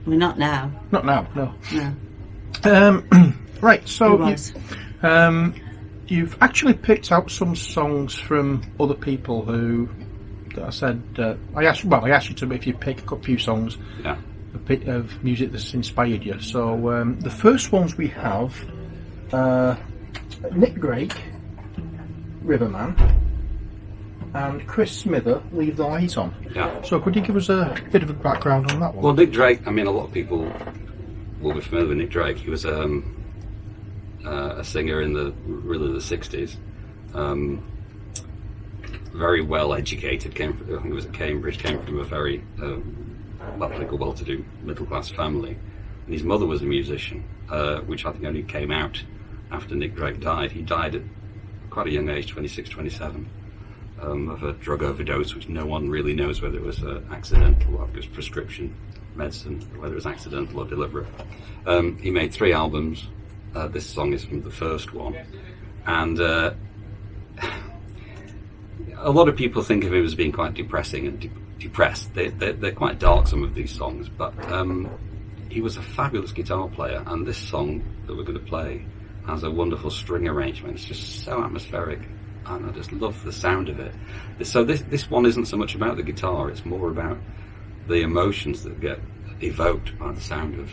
We're not now. Not now, no. No. Right, so you've actually picked out some songs from other people who, I said, I asked you to, if you pick a few songs. Yeah. A bit of music that's inspired you. So the first ones we have, Nick Drake, Riverman, and Chris Smither, Leave the Light On. Yeah. So could you give us a bit of a background on that one? Well, Nick Drake, I mean, a lot of people will be familiar with Nick Drake. He was a singer in the 60s. Very well educated, I think he was at Cambridge, came from a very well-to-do middle-class family, and his mother was a musician, which I think only came out after Nick Drake died. He died at quite a young age, 26, 27, of a drug overdose, which no one really knows whether it was accidental, or it was prescription medicine, whether it was accidental or deliberate. He made 3 albums. This song is from the first one, and a lot of people think of him as being quite depressing and depressed. They're quite dark, some of these songs, but he was a fabulous guitar player, and this song that we're going to play has a wonderful string arrangement. It's just so atmospheric, and I just love the sound of it. So this one isn't so much about the guitar, it's more about the emotions that get evoked by the sound of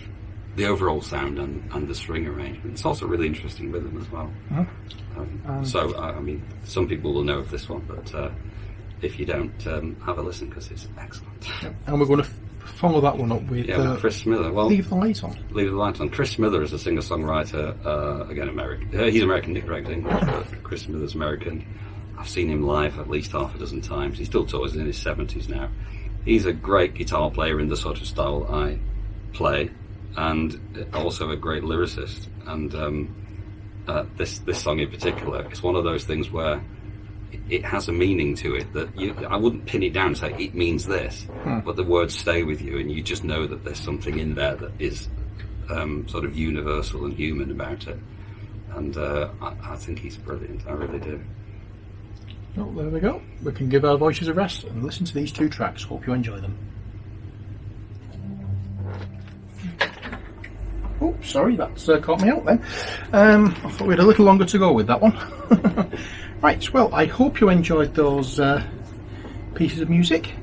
the overall sound and the string arrangement. It's also really interesting rhythm as well. So I mean, some people will know of this one, but if you don't, have a listen, because it's excellent. And we're going to follow that one up with Chris Smither. Well, Leave the Light On. Leave the Light On. Chris Smither is a singer-songwriter, again American. He's American, Nick Drake's English, but Chris Smither's American. I've seen him live at least half a dozen times. He still tours, he's in his 70s now. He's a great guitar player in the sort of style I play, and also a great lyricist. And this song in particular, it's one of those things where it has a meaning to it that I wouldn't pin it down and say it means this, but the words stay with you, and you just know that there's something in there that is sort of universal and human about it. And I think he's brilliant. I really do. Well, there we go. We can give our voices a rest and listen to these 2 tracks. Hope you enjoy them. Oh, sorry, that's caught me out then. I thought we had a little longer to go with that one. Right, well, I hope you enjoyed those pieces of music.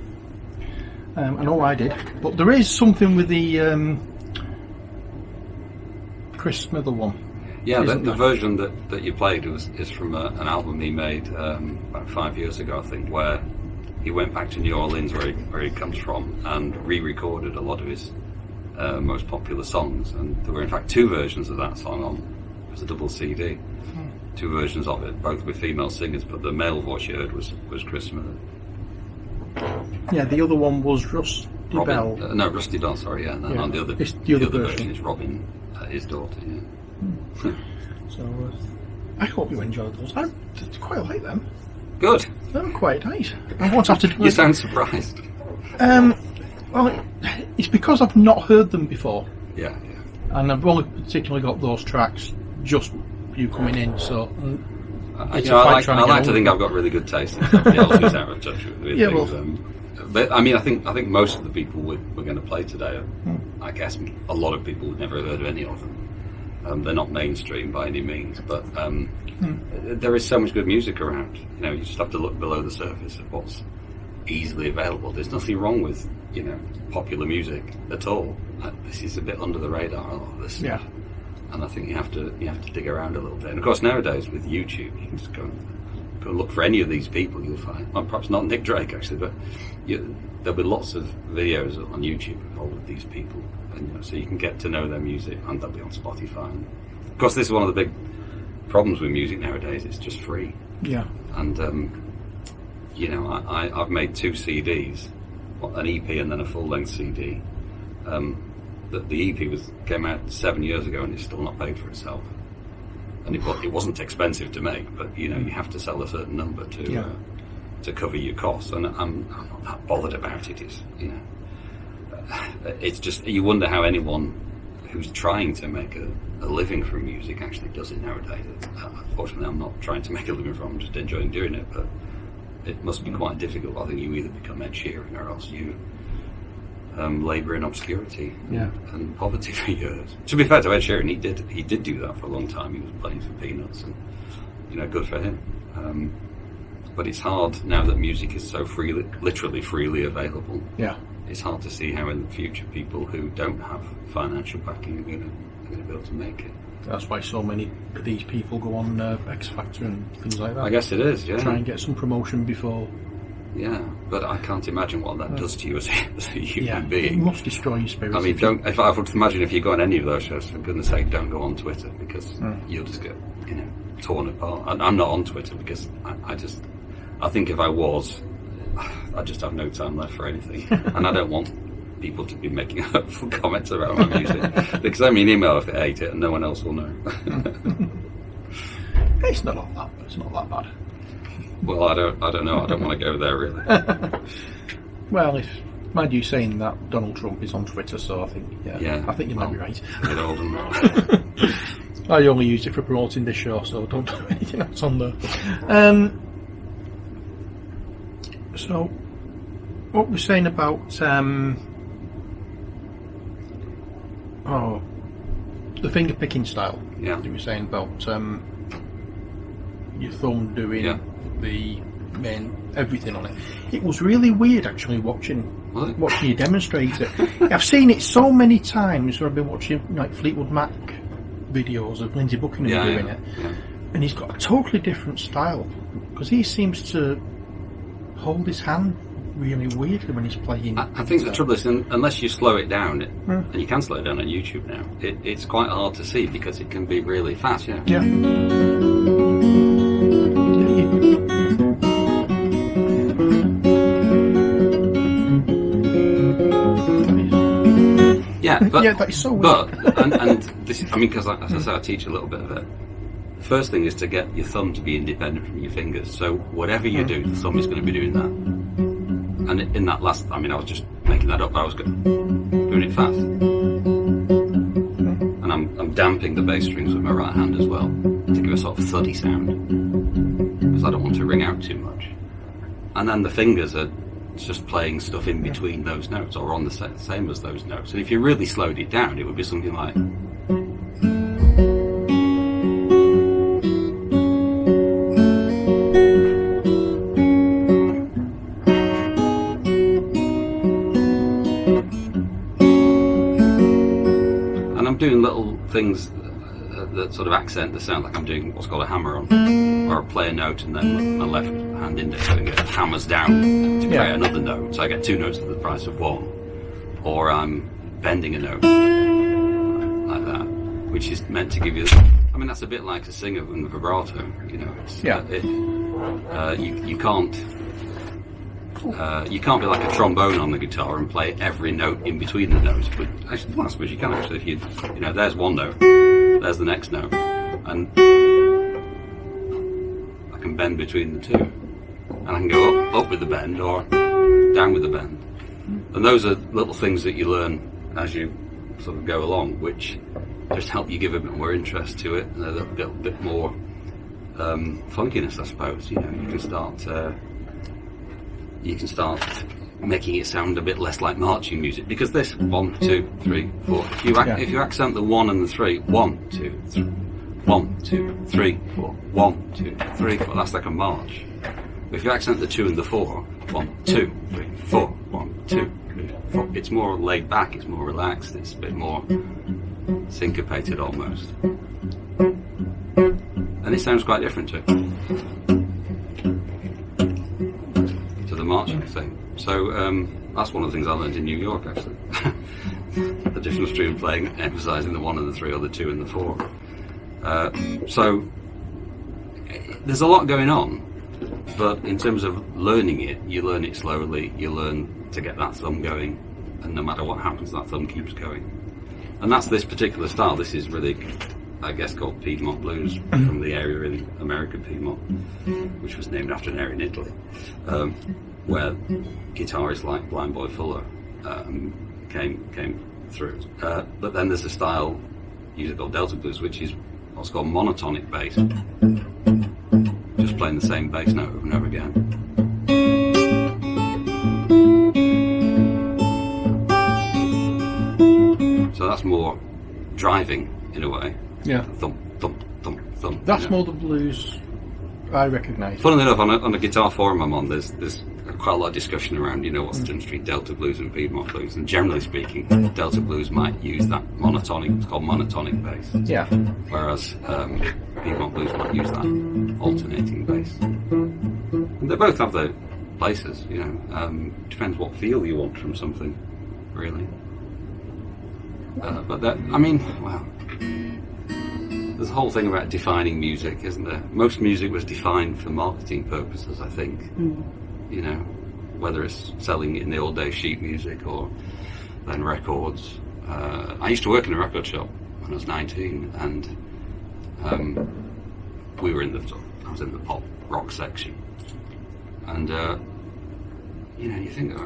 I know I did. But there is something with the Chris Smithers one. Yeah, the version that you played is from an album he made about 5 years ago, I think, where he went back to New Orleans, where he comes from, and re-recorded a lot of his most popular songs. And there were in fact 2 versions of that song on. It was a double CD. 2 versions of it, both with female singers, but the male voice you heard was Chris Smithers. Yeah, the other one was Rusty Bell. No, Rusty Bell, sorry, yeah. And then on the other version is Robin, his daughter, yeah. So I hope you enjoyed those. I quite like them. Good. They're quite nice. I won't have to do You sound surprised. Well, it's because I've not heard them before. Yeah. And I've only particularly got those tracks just you coming in, so I like to think I've got really good taste in somebody else who's out of touch with things. But I mean, I think most of the people we're going to play today, I guess a lot of people would never have heard of any of them. They're not mainstream by any means, but there is so much good music around. You just have to look below the surface of what's easily available. There's nothing wrong with popular music at all. This is a bit under the radar, a lot of this. Yeah. And I think you have to dig around a little bit. And of course, nowadays with YouTube, you can just go and look for any of these people. You'll find, well, perhaps not Nick Drake actually, but there'll be lots of videos on YouTube of all of these people, and so you can get to know their music, and they'll be on Spotify. And of course, this is one of the big problems with music nowadays. It's just free. Yeah. And I've made 2 CDs, an EP and then a full-length CD. The EP came out 7 years ago, and it's still not paid for itself. And it wasn't expensive to make, but you have to sell a certain number to cover your costs. And I'm not that bothered about it. It's just you wonder how anyone who's trying to make a living from music actually does it nowadays. Unfortunately, I'm not trying to make a living from it. I'm just enjoying doing it, but it must be quite difficult. I think you either become Ed Sheeran or else you labour in obscurity and poverty for years. To be fair to Ed Sheeran, he did do that for a long time. He was playing for peanuts, and good for him. But it's hard now that music is so literally freely available. Yeah, it's hard to see how in the future people who don't have financial backing are going to be able to make it. That's why so many of these people go on X Factor and things like that. I guess it is, yeah. Try and get some promotion before. Yeah, but I can't imagine what that does to you as a human being. It must destroy your spirit. I mean, I would imagine if you go on any of those shows, for goodness sake, don't go on Twitter, because you'll just get, torn apart. I'm not on Twitter because I think if I was, I just have no time left for anything, and I don't want people to be making hurtful comments about my music, because send me an email if they hate it, and no one else will know. It's not that bad. Well, I don't know. I don't want to go there, really. Well, mind you saying that, Donald Trump is on Twitter, so I think, I think you might be right. Get old and that. I only use it for promoting this show, so don't do anything else on there. So, what we're saying about the finger picking style. Yeah. You were saying about your thumb doing the main everything on it. It was really weird actually watching you demonstrate it. I've seen it so many times where I've been watching like Fleetwood Mac videos of Lindsey Buckingham doing it, and he's got a totally different style because he seems to hold his hand really weirdly when he's playing. I think the trouble is, unless you slow it down, and you can slow it down on YouTube now, it's quite hard to see because it can be really fast. Yeah. Yeah, but that is so weird. But and this, I mean, because as I say, I teach a little bit of it. the first thing is to get your thumb to be independent from your fingers. So whatever you do, the thumb is going to be doing that. And in that last, I was just making that up. I was doing it fast, and I'm damping the bass strings with my right hand as well to give a sort of thuddy sound, because I don't want to ring out too much. And then the fingers are just playing stuff in between those notes, or on the same as those notes. And if you really slowed it down, it would be something like. And I'm doing little things that sort of accent the sound, like I'm doing what's called a hammer on, or I play a note and then my left hand index finger hammers down to create another note, so I get two notes for the price of one. Or I'm bending a note like that, which is meant to give you. That's a bit like a singer with vibrato. It's, you can't be like a trombone on the guitar and play every note in between the notes. But actually, I suppose you can actually. If you there's one note, there's the next note, and I can bend between the two, and I can go up with the bend or down with the bend. And those are little things that you learn as you sort of go along, which just help you give a bit more interest to it, and a little bit more funkiness, I suppose. You can start making it sound a bit less like marching music, because this 1, 2, 3, 4. If you accent the 1 and the 3, 1, 2, 3, 1, 2, 3, 4, 1, 2, 3, 4. That's like a march. If you accent the 2 and the 4, 1, 2, 3, 4, 1, 2, 3, 4. It's more laid back. It's more relaxed. It's a bit more syncopated almost, and it sounds quite different to the marching thing. So that's one of the things I learned in New York, actually. The difference between playing, emphasising the 1 and the 3, or the 2 and the 4. So there's a lot going on, but in terms of learning it, you learn it slowly. You learn to get that thumb going, and no matter what happens, that thumb keeps going. And that's this particular style. This is really, I guess, called Piedmont blues, from the area in American Piedmont, which was named after an area in Italy, where guitarists like Blind Boy Fuller came through. But then there's a style usually called Delta blues, which is what's called monotonic bass, just playing the same bass note over and over again. So that's more driving in a way. Yeah. Thump, thump, thump, thump. That's more the blues I recognise. Funnily enough, on a guitar forum I'm on, there's quite a lot of discussion around, what's the difference between Delta blues and Piedmont blues. And generally speaking, Delta blues might use that monotonic, it's called monotonic bass. Yeah. Whereas Piedmont blues might use that alternating bass. And they both have their places, depends what feel you want from something, really. But that, well, there's a whole thing about defining music, isn't there? Most music was defined for marketing purposes, I think. Whether it's selling in the old days sheet music or then records. I used to work in a record shop when I was 19, and I was in the pop rock section, and you think.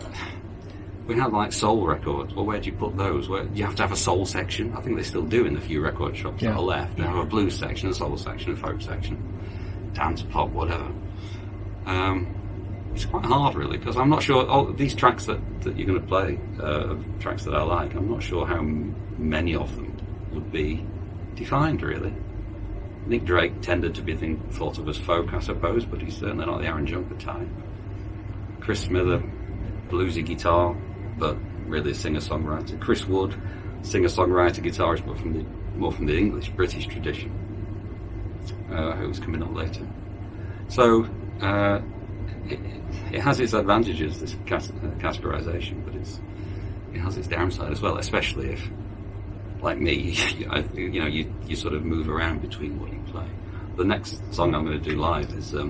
We had like soul records. Well, where do you put those? Where you have to have a soul section. I think they still do in the few record shops that are left. They have a blues section, a soul section, a folk section, dance, pop, whatever. It's quite hard, really, because I'm not sure. These tracks that you're going to play, tracks that I like, I'm not sure how many of them would be defined, really. Nick Drake tended to be thought of as folk, I suppose, but he's certainly not the Aaron Junker type. Chris Smither, bluesy guitar, but really a singer-songwriter. Chris Wood, singer-songwriter, guitarist, but more from the English, British tradition, who's coming up later. So it has its advantages, this categorization, but it has its downside as well, especially if, like me, you sort of move around between what you play. The next song I'm going to do live is I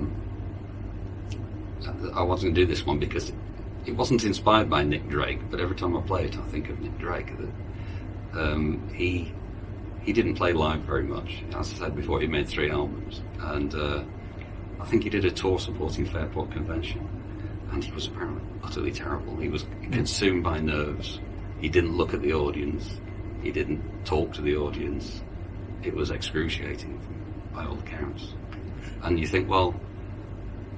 wasn't going to do this one because it wasn't inspired by Nick Drake, but every time I play it, I think of Nick Drake. That he he didn't play live very much. As I said before, he made 3 albums, and I think he did a tour supporting Fairport Convention, and he was apparently utterly terrible. He was consumed by nerves. He didn't look at the audience. He didn't talk to the audience. It was excruciating by all accounts. And you think, well,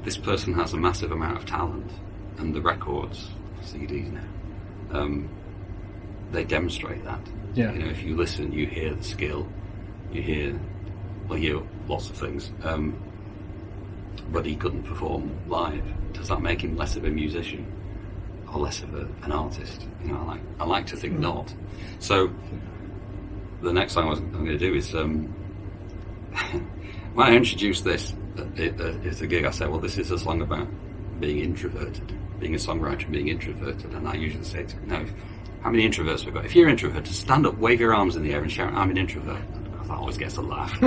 this person has a massive amount of talent, and the records, CDs now, they demonstrate that. Yeah. You know, if you listen, you hear the skill, you hear lots of things. But he couldn't perform live. Does that make him less of a musician or less of an artist? You know, I like to think not. So the next song I'm going to do is when I introduced this at a gig, I said, well, this is a song about being introverted, being a songwriter and being introverted. And I usually say to them, no, how many introverts we've got? If you're introverted, stand up, wave your arms in the air and shout, I'm an introvert. That always gets a laugh.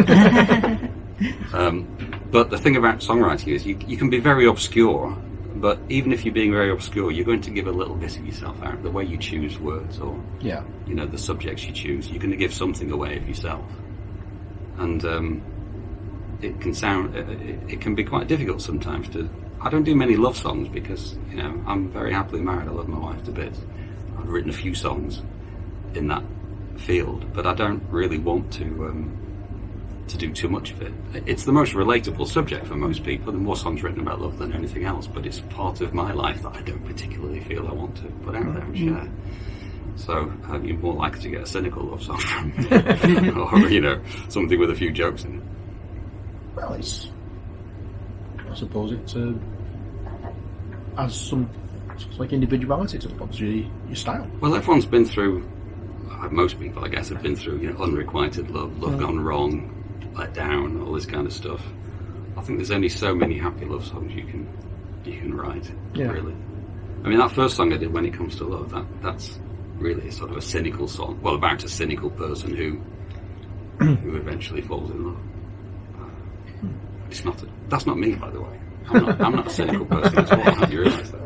But the thing about songwriting is you can be very obscure, but even if you're being very obscure, you're going to give a little bit of yourself out. The way you choose words, or you know, the subjects you choose, you're going to give something away of yourself. And it can be quite difficult sometimes to. I don't do many love songs because, you know, I'm very happily married. I love my wife to bits. I've written a few songs in that field, but I don't really want to do too much of it. It's the most relatable subject for most people. There are more songs written about love than anything else, but it's part of my life that I don't particularly feel I want to put out there and share. So you're more likely to get a cynical love song from me, or, you know, something with a few jokes in it. Well, I suppose it has some like individuality to your style. Well, everyone's been through. Most people, I guess, have been through, you know, unrequited love gone wrong, let down, all this kind of stuff. I think there's only so many happy love songs you can write. Really. I mean, that first song I did, When It Comes to Love, that's really a sort of a cynical song. Well, about a cynical person who eventually falls in love. That's not me, by the way. I'm not a cynical person at all. I hope you realise that.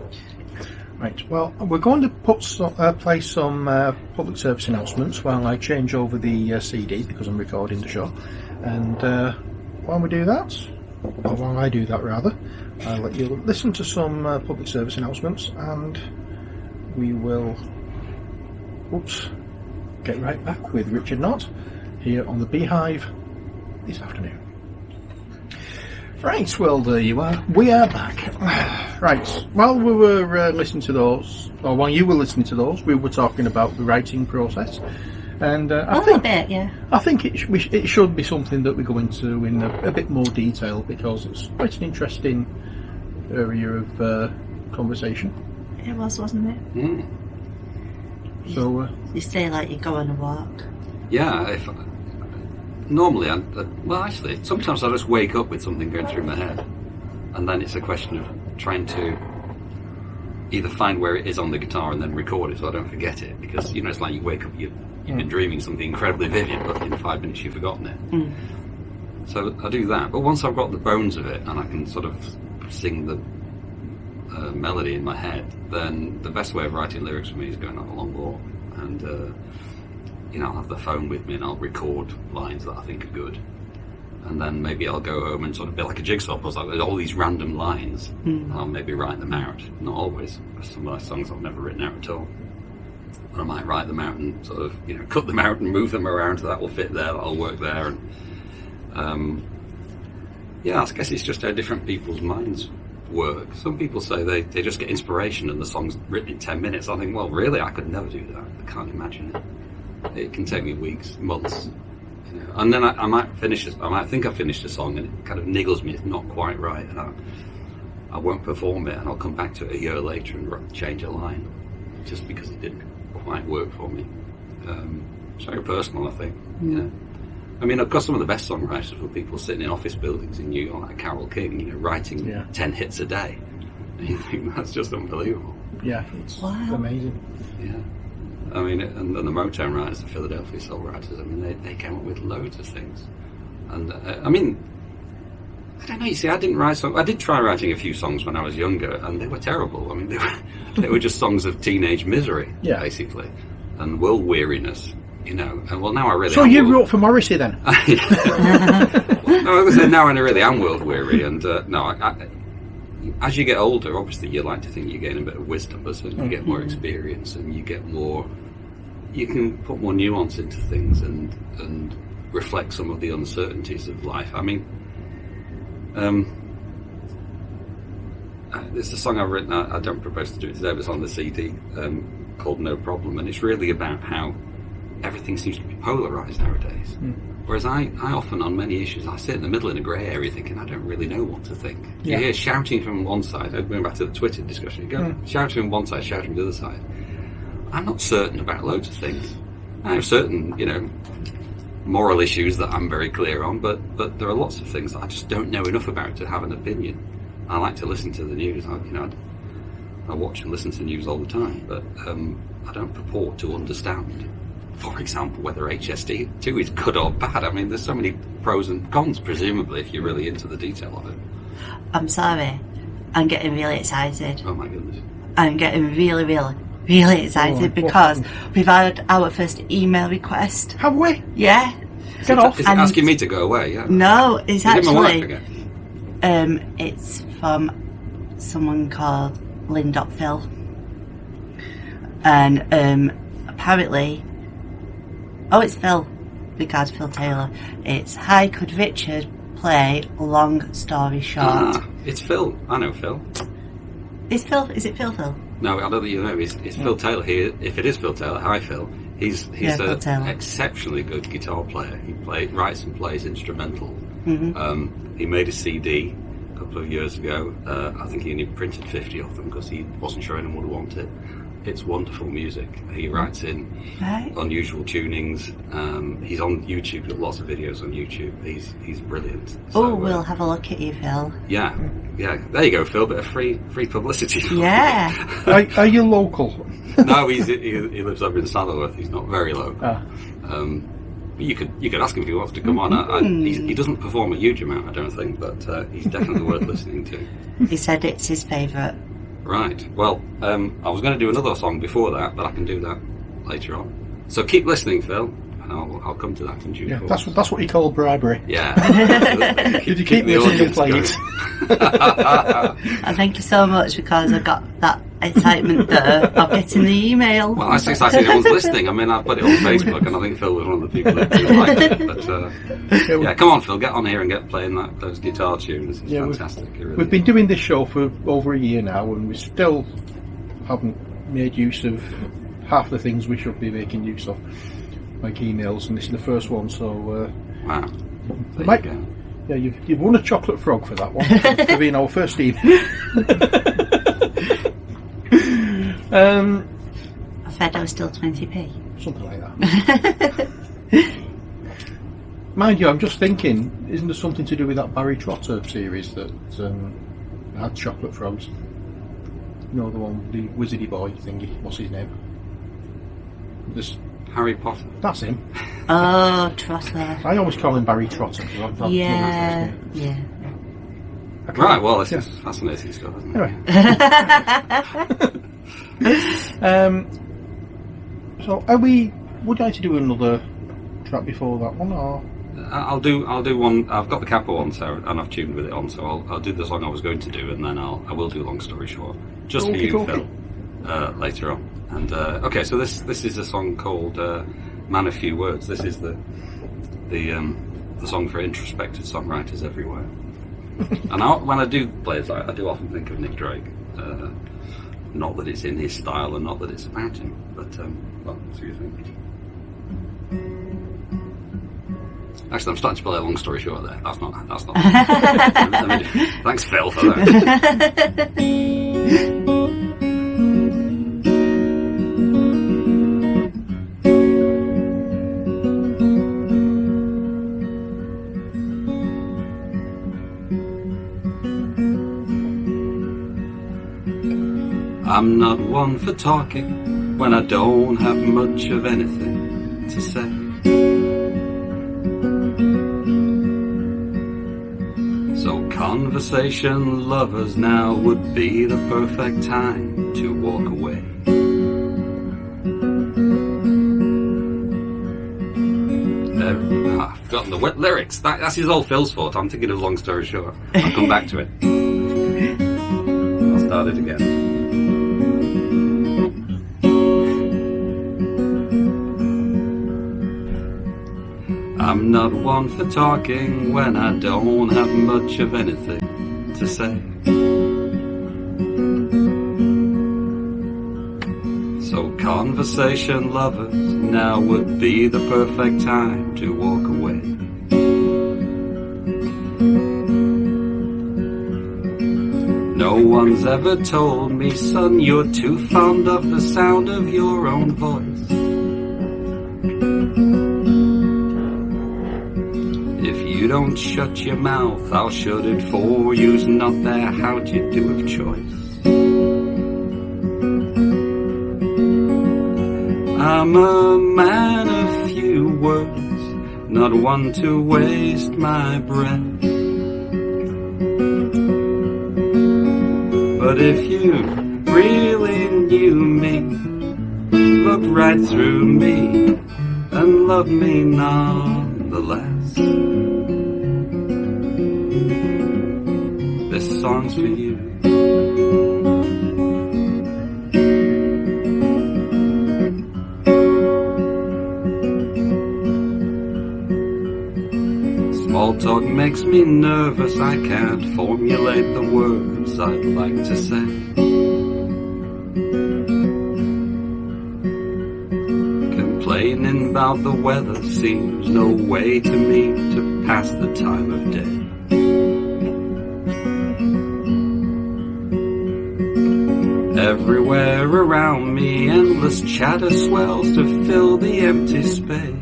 Right, well, we're going to play some public service announcements while I change over the CD, because I'm recording the show. And while we do that, or while I do that rather, I'll let you listen to some public service announcements, and we will get right back with Richard Knott here on the Beehive this afternoon. Right, well, there you are. We are back. Right, while we were listening to those, or while you were listening to those, we were talking about the writing process. And I think it should be something that we go into in a bit more detail, because it's quite an interesting area of conversation. It was, wasn't it? Mm. So you say like you go on a walk. Yeah, normally, actually, sometimes I just wake up with something going through my head, and then it's a question of trying to either find where it is on the guitar and then record it so I don't forget it, because, you know, it's like you wake up, you've been dreaming something incredibly vivid, but in 5 minutes you've forgotten it. So I do that, but once I've got the bones of it and I can sort of sing the melody in my head, then the best way of writing lyrics for me is going on a long walk, and you know, I'll have the phone with me and I'll record lines that I think are good, and then maybe I'll go home and sort of be like a jigsaw puzzle. There's all these random lines, and I'll maybe write them out. Not always. Some of my songs I've never written out at all, but I might write them out and sort of, you know, cut them out and move them around so that will fit there, that'll work there. And yeah, I guess it's just how different people's minds work. Some people say they just get inspiration and the song's written in 10 minutes. I think, well, really, I could never do that. I can't imagine it. It can take me weeks, months, you know. And then I might think I've finished a song and it kind of niggles me, it's not quite right, and I won't perform it, and I'll come back to it a year later and change a line just because it didn't quite work for me. It's very personal, I think. You know? I mean, I've got some of the best songwriters were people sitting in office buildings in New York, like Carole King, you know, writing 10 hits a day. And you think, that's just unbelievable. Yeah, it's amazing. Yeah. I mean, and the Motown writers, the Philadelphia soul writers, I mean, they came up with loads of things. And, I mean, I don't know, you see, I didn't write songs. I did try writing a few songs when I was younger, and they were terrible. I mean, they were just songs of teenage misery, basically, and world weariness. you know, and well, now I really. So you wrote for Morrissey then? No, now I really am world weary, and no, as you get older, obviously you like to think you gain a bit of wisdom, but so you get more experience, and you get more. You can put more nuance into things, and reflect some of the uncertainties of life. I mean, it's a song I've written. I don't propose to do it today, but it's on the CD called "No Problem," and it's really about how everything seems to be polarised nowadays. Whereas I often, on many issues, I sit in the middle in a grey area thinking I don't really know what to think. You hear shouting from one side, going back to the Twitter discussion, you go shouting from one side, shouting from the other side. I'm not certain about loads of things. I have certain, you know, moral issues that I'm very clear on, but there are lots of things that I just don't know enough about to have an opinion. I like to listen to the news. I watch and listen to the news all the time, but I don't purport to understand. For example, whether HS2 is good or bad. I mean, there's so many pros and cons, presumably, if you're really into the detail of it. I'm sorry. I'm getting really excited. Oh my goodness. I'm getting really, really, really excited because we've had our first email request. Have we? Yeah. Get off. Is it asking me to go away? Yeah. No, it's actually... my wife again? It's from someone called Lynn.Phil. And apparently... Oh, it's Phil. Regards Phil Taylor. It's, hi, could Richard play Long Story Short? It's Phil. I know Phil. Is it Phil? No, I don't think you know. It's Phil Taylor. If it is Phil Taylor, hi Phil. He's an exceptionally good guitar player. He writes and plays instrumental. He made a CD a couple of years ago. I think he only printed 50 of them because he wasn't sure anyone would want it. It's wonderful music. He writes in unusual tunings. He's on YouTube. Got lots of videos on YouTube. He's brilliant. So, we'll have a look at you, Phil. Yeah. There you go, Phil. Bit of free publicity. Yeah. Are you local? No, he lives over in Saddleworth. He's not very local. You could ask him if he wants to come on. He doesn't perform a huge amount, I don't think, but he's definitely worth listening to. He said it's his favourite. Right. Well, I was going to do another song before that, but I can do that later on. So keep listening, Phil, and I'll come to that in due course. That's what you call bribery. Yeah. If you keep listening, you play it. And thank you so much, because I got that excitement there of getting the email. Well, that's exciting. Everyone's listening. I mean, I put it on Facebook, and I think Phil was one of the people that liked it. But yeah, come on, Phil, get on here and get playing those guitar tunes. It's fantastic. We've been doing this show for over a year now, and we still haven't made use of half the things we should be making use of, like emails, and this is the first one. So wow, there you go. Yeah, you've won a chocolate frog for that one, for being our first email. I fed I was still 20p. Something like that. Mind you, I'm just thinking, isn't there something to do with that Barry Trotter series that had chocolate frogs? You know, the one, the wizardy boy thingy. What's his name? Harry Potter. That's him. Oh, Trotter. I always call him Barry Trotter. Yeah. Right, well, this is fascinating stuff, isn't it? Anyway. So, would I like to do another track before that one, or? I'll do one. I've got the Kappa one, and I've tuned with it on, so I'll do the song I was going to do, and then I will do Long Story Short, just for you, Phil, later on. And okay, so this is a song called "Man of Few Words." This is the song for introspective songwriters everywhere. And when I do play it, I do often think of Nick Drake. Not that it's in his style, and not that it's about him, but well, see what you think. Actually, I'm starting to play a Long Story Short there. That's not. Thanks, Phil, for that. I'm not one for talking when I don't have much of anything to say. So conversation lovers now would be the perfect time to walk away. forgotten the lyrics. That's his old Phil's fault. I'm thinking of Long Story Short. I'll come back to it. I'll start it again. I'm not one for talking when I don't have much of anything to say. So conversation lovers, now would be the perfect time to walk away. No one's ever told me, son, you're too fond of the sound of your own voice. If you don't shut your mouth, I'll shut it for you's not there, how'd you do of choice? I'm a man of few words, not one to waste my breath. But if you really knew me, look right through me and love me nonetheless. This song's for you. Small talk makes me nervous, I can't formulate the words I'd like to say. Complaining about the weather seems no way to me to pass the time of day. Everywhere around me, endless chatter swells to fill the empty space.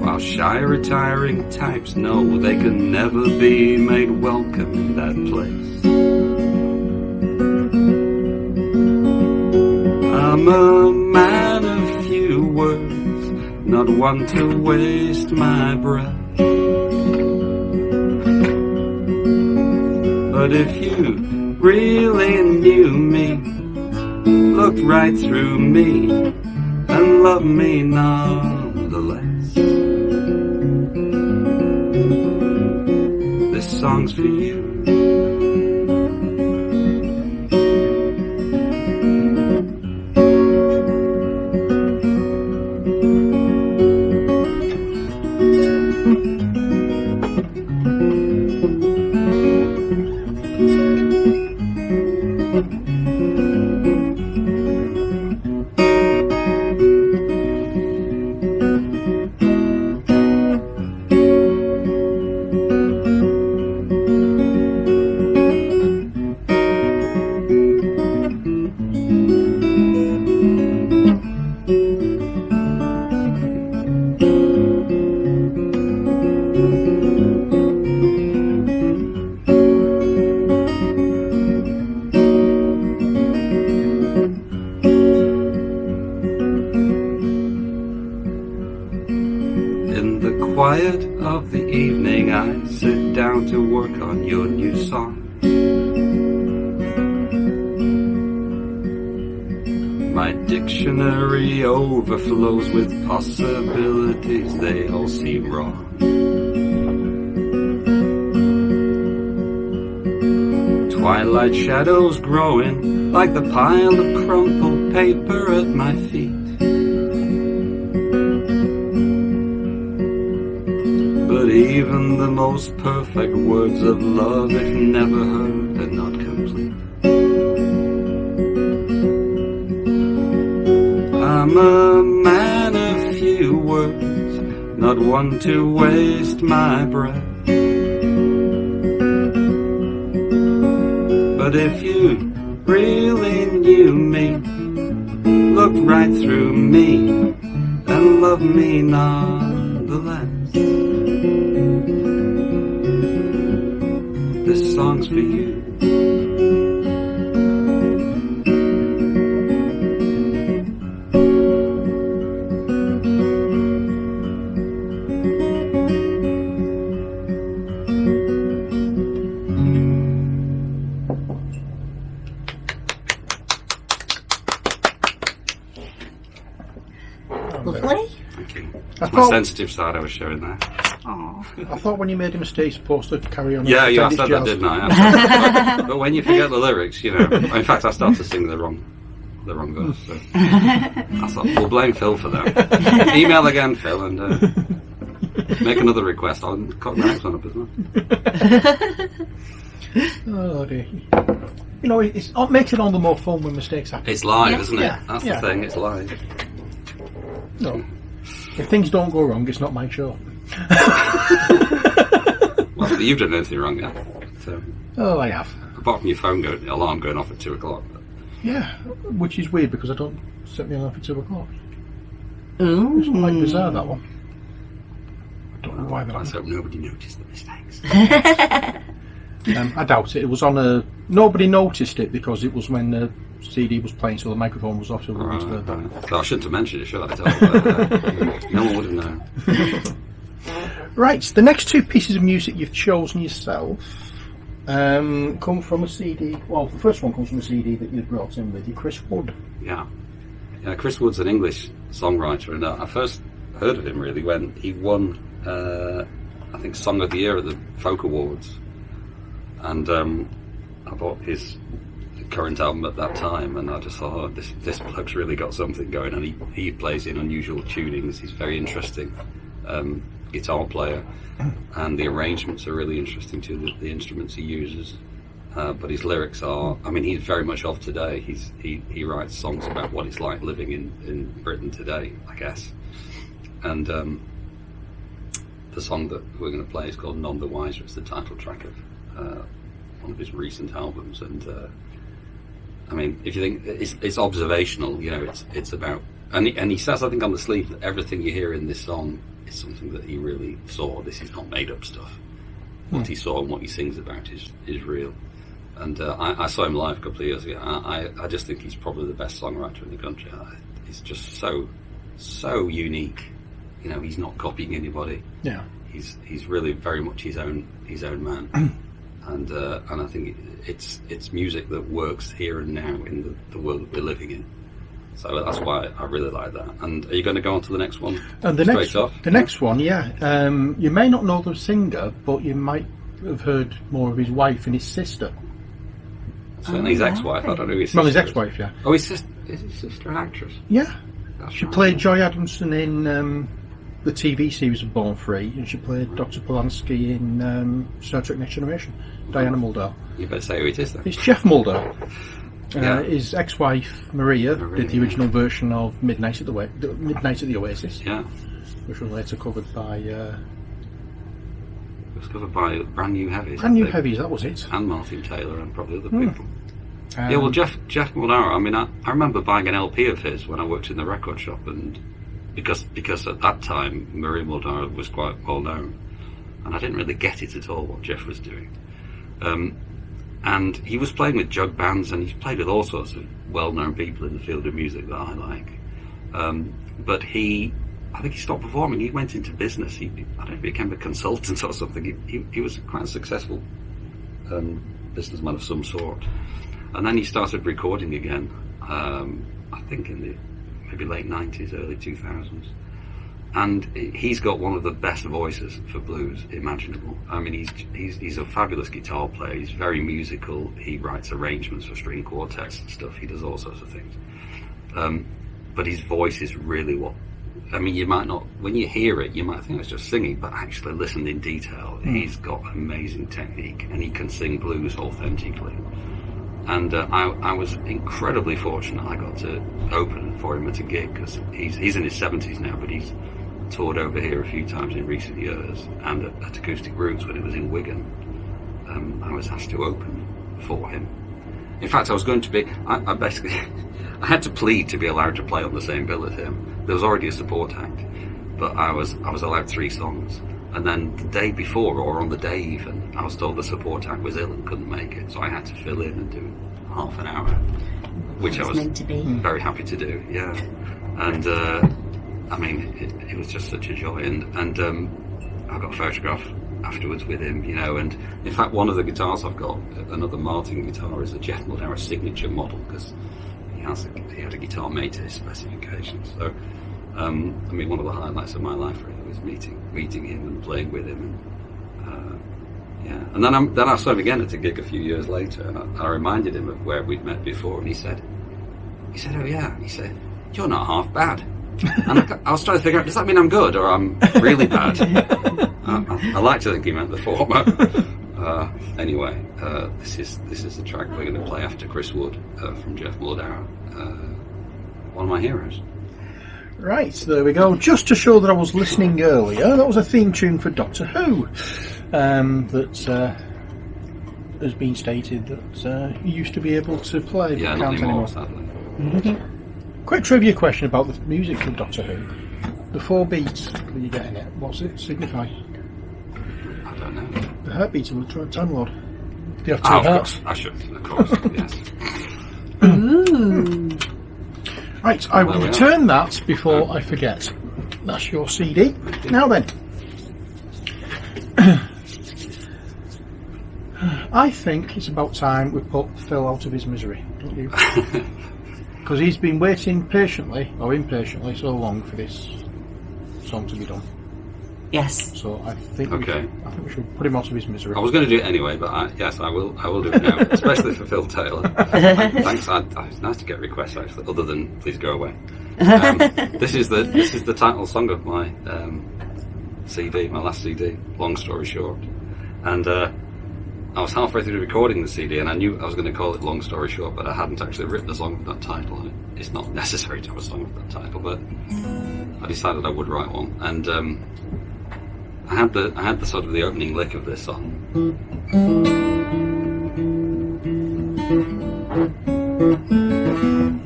While shy, retiring types know they can never be made welcome in that place. I'm a man of few words, not one to waste my breath. But if you really knew me, look right through me and love me nonetheless. This song's for you. Quiet of the evening, I sit down to work on your new song. My dictionary overflows with possibilities, they all seem wrong. Twilight shadows growing like the pile of crumpled paper at my feet. But even the most perfect words of love, if never heard, are not complete. I'm a man of few words, not one to waste my breath. But if you really knew me, look right through me and love me nonetheless. This song's for you. Lovely. Thank you. That's my sensitive side I was showing there. Aww. I thought when you made a mistake, you're supposed to carry on. Yeah, I said that, didn't I? But when you forget the lyrics, in fact, I started to sing the wrong verse. So I thought, we'll blame Phil for that. Email again, Phil, and make another request. I'll cut the next one up as well. Oh dear. It makes it all the more fun when mistakes happen. It's live, isn't it? That's the thing, it's live. No. If things don't go wrong, it's not my show. Well, you've done anything wrong yet. So. Oh, I have. Apart from your phone alarm going off at 2 o'clock. Yeah, which is weird because I don't set my alarm for 2 o'clock. Ooh. It's quite bizarre, that one. I don't know why that Let's hope nobody noticed the mistakes. I doubt it. It was on nobody noticed it because it was when the CD was playing, so the microphone was off. So I shouldn't have mentioned it, should I? But, no one would have known. Right, the next two pieces of music you've chosen yourself come from a CD. Well, the first one comes from a CD that you brought in with you, Chris Wood. Yeah, Chris Wood's an English songwriter, and I first heard of him really when he won, I think, Song of the Year at the Folk Awards. And I bought his current album at that time, and I just thought, oh, this bloke's really got something going, and he plays in unusual tunings. He's very interesting guitar player, and the arrangements are really interesting too, the instruments he uses. But his lyrics are, he's very much of today. He writes songs about what it's like living in Britain today, I guess. And the song that we're going to play is called None the Wiser. It's the title track of one of his recent albums, and if you think it's observational, it's about, and he says, I think on the sleeve, that everything you hear in this song is something that he really saw. This is not made up stuff. What he saw and what he sings about is real. And I saw him live a couple of years ago. I just think he's probably the best songwriter in the country. He's just so unique. He's not copying anybody. Yeah, he's really very much his own man. And I think it's music that works here and now in the world that we're living in. So that's why I really like that. And are you going to go on to the next one? The next one, yeah. You may not know the singer, but you might have heard more of his wife and his sister. Certainly his ex-wife. I don't know who his sister Well, his ex-wife, yeah. Oh, is his sister an actress? Yeah. That's she right. played Joy Adamson in the TV series of Born Free, and she played Dr. Polanski in Star Trek Next Generation, Diana Muldaur. You better say who it is then. It's Jeff Muldaur. His ex-wife Maria did the original version of Midnight at the Oasis, which was later covered by it was covered by Brand New Heavies. Brand New Heavies, that was it. And Martin Taylor and probably other people. Jeff Muldaur, I remember buying an LP of his when I worked in the record shop, and because at that time Maria Muldaur was quite well known, and I didn't really get it at all what Jeff was doing. And he was playing with jug bands, and he's played with all sorts of well-known people in the field of music that I like. But I think he stopped performing. He went into business. I don't know if he became a consultant or something. He was quite a successful businessman of some sort. And then he started recording again, I think in the maybe late 90s, early 2000s. And he's got one of the best voices for blues imaginable. He's a fabulous guitar player. He's very musical. He writes arrangements for string quartets and stuff. He does all sorts of things. But his voice is really what... you might not... When you hear it, you might think it's just singing, but actually listen in detail. He's got amazing technique, and he can sing blues authentically. And I was incredibly fortunate I got to open for him at a gig, because he's in his 70s now, but he's toured over here a few times in recent years, and at Acoustic Roots when it was in Wigan, I was asked to open for him. In fact, I was going to be... I basically... I had to plead to be allowed to play on the same bill as him. There was already a support act, but I was allowed 3 songs. And then the day before, or on the day even, I was told the support act was ill and couldn't make it, so I had to fill in and do half an hour, which I was very happy to do. Yeah, and it was just such a joy, and I got a photograph afterwards with him, and in fact one of the guitars I've got, another Martin guitar, is a Jeff Muldaur signature model, because he had a guitar made to his specifications. So I mean, one of the highlights of my life really was meeting him and playing with him. And then I saw him again at a gig a few years later, and I reminded him of where we'd met before, and he said, "Oh yeah," he said, "You're not half bad." And I was trying to figure out, does that mean I'm good or I'm really bad? I like to think he meant the former. Anyway, this is the track we're going to play after Chris Wood from Jeff Muldaur, one of my heroes. Right, there we go. Just to show that I was listening earlier, that was a theme tune for Doctor Who that has been stated that you used to be able to play. Yeah, not anymore, sadly. Mm-hmm. Quick trivia question about the music from Doctor Who. The 4 beats that you get in it, what's it signify? I don't know. The heartbeats of the Time Lord. Do you have 2 hearts? I should, of course, yes. Ooh. Right, I will return that before I forget. That's your CD. Now then. I think it's about time we put Phil out of his misery, don't you? Because he's been waiting patiently, or impatiently, so long for this song to be done. Yes. So I think we should put him out of his misery. I was going to do it anyway, but I will do it now, especially for Phil Taylor. Thanks. It's nice to get requests actually, other than "Please Go Away." This is the title song of my CD, my last CD. Long story short, and I was halfway through recording the CD, and I knew I was going to call it Long Story Short, but I hadn't actually written a song with that title. And it's not necessary to have a song with that title, but I decided I would write one, and I had the sort of the opening lick of this song.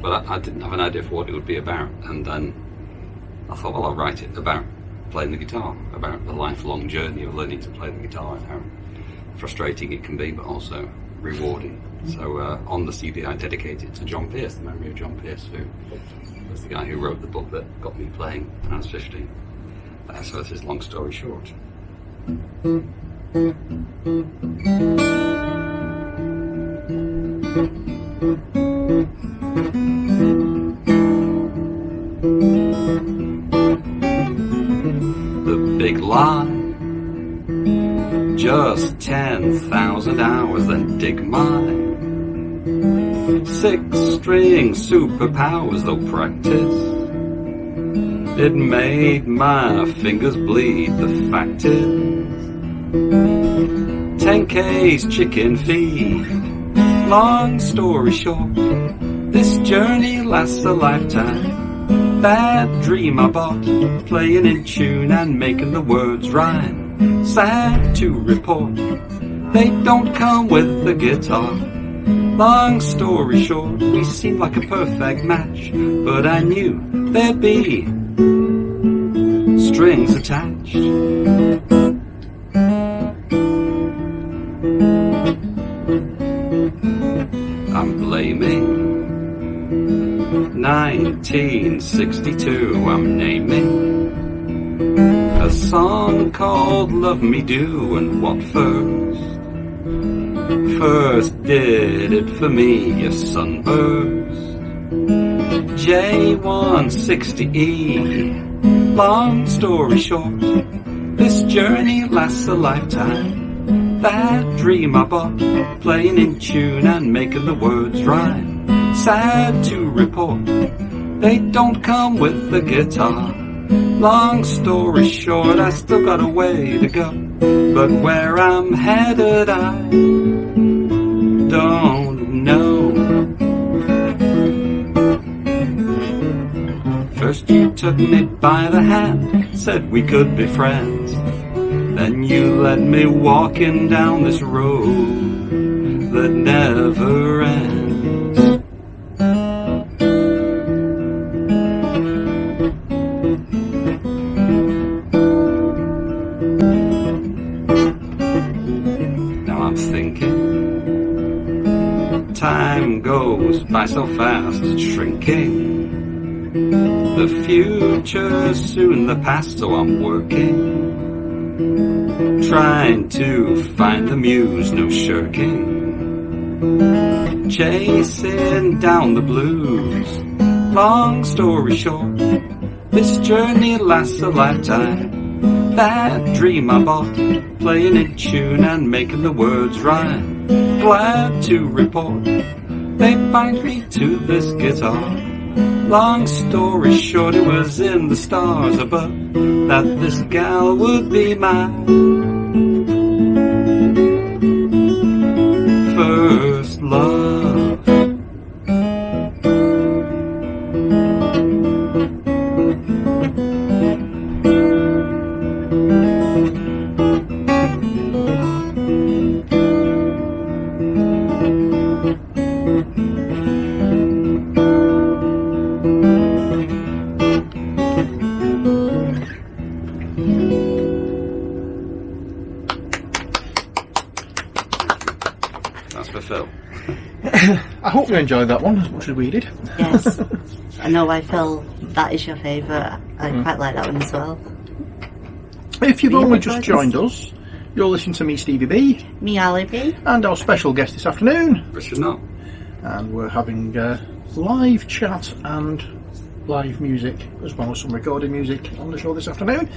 But I didn't have an idea for what it would be about, and then I thought, well, I'll write it about playing the guitar, about the lifelong journey of learning to play the guitar and how frustrating it can be, but also rewarding. So on the CD I dedicate it to John Pearce, the memory of John Pearce, who was the guy who wrote the book that got me playing when I was 15. So this is Long Story Short. The big lie, just 10,000 hours, then dig mine. 6-string superpowers, though practice it made my fingers bleed. The fact is 10K's chicken feed. Long story short, this journey lasts a lifetime. That dream I bought, playing in tune and making the words rhyme. Sad to report, they don't come with the guitar. Long story short, we seemed like a perfect match, but I knew there'd be strings attached. I'm blaming 1962. I'm naming a song called Love Me Do, and what first did it for me, a sunburst J160E. Long story short, this journey lasts a lifetime. That dream I bought, playing in tune and making the words rhyme. Sad to report, they don't come with the guitar. Long story short, I still got a way to go, but where I'm headed I don't know. First you took me by the hand, said we could be friends. Then you led me walking down this road that never ends. Now I'm thinking, time goes by so fast, it's shrinking. The future's soon the past, so I'm working, trying to find the muse, no shirking, chasing down the blues. Long story short, This journey lasts a lifetime. That dream I bought, playing in tune and making the words rhyme. Glad to report, they bind me to this guitar. Long story short, it was in the stars above that this gal would be mine. First love. I hope you enjoyed that one as much as we did. Yes. I know why, Phil, that is your favourite. I quite like that one as well. If you've only just joined us, you're listening to me, Stevie B. Me, Ali B. And our special guest this afternoon, Richard Knott. And we're having live chat and live music, as well as some recorded music on the show this afternoon.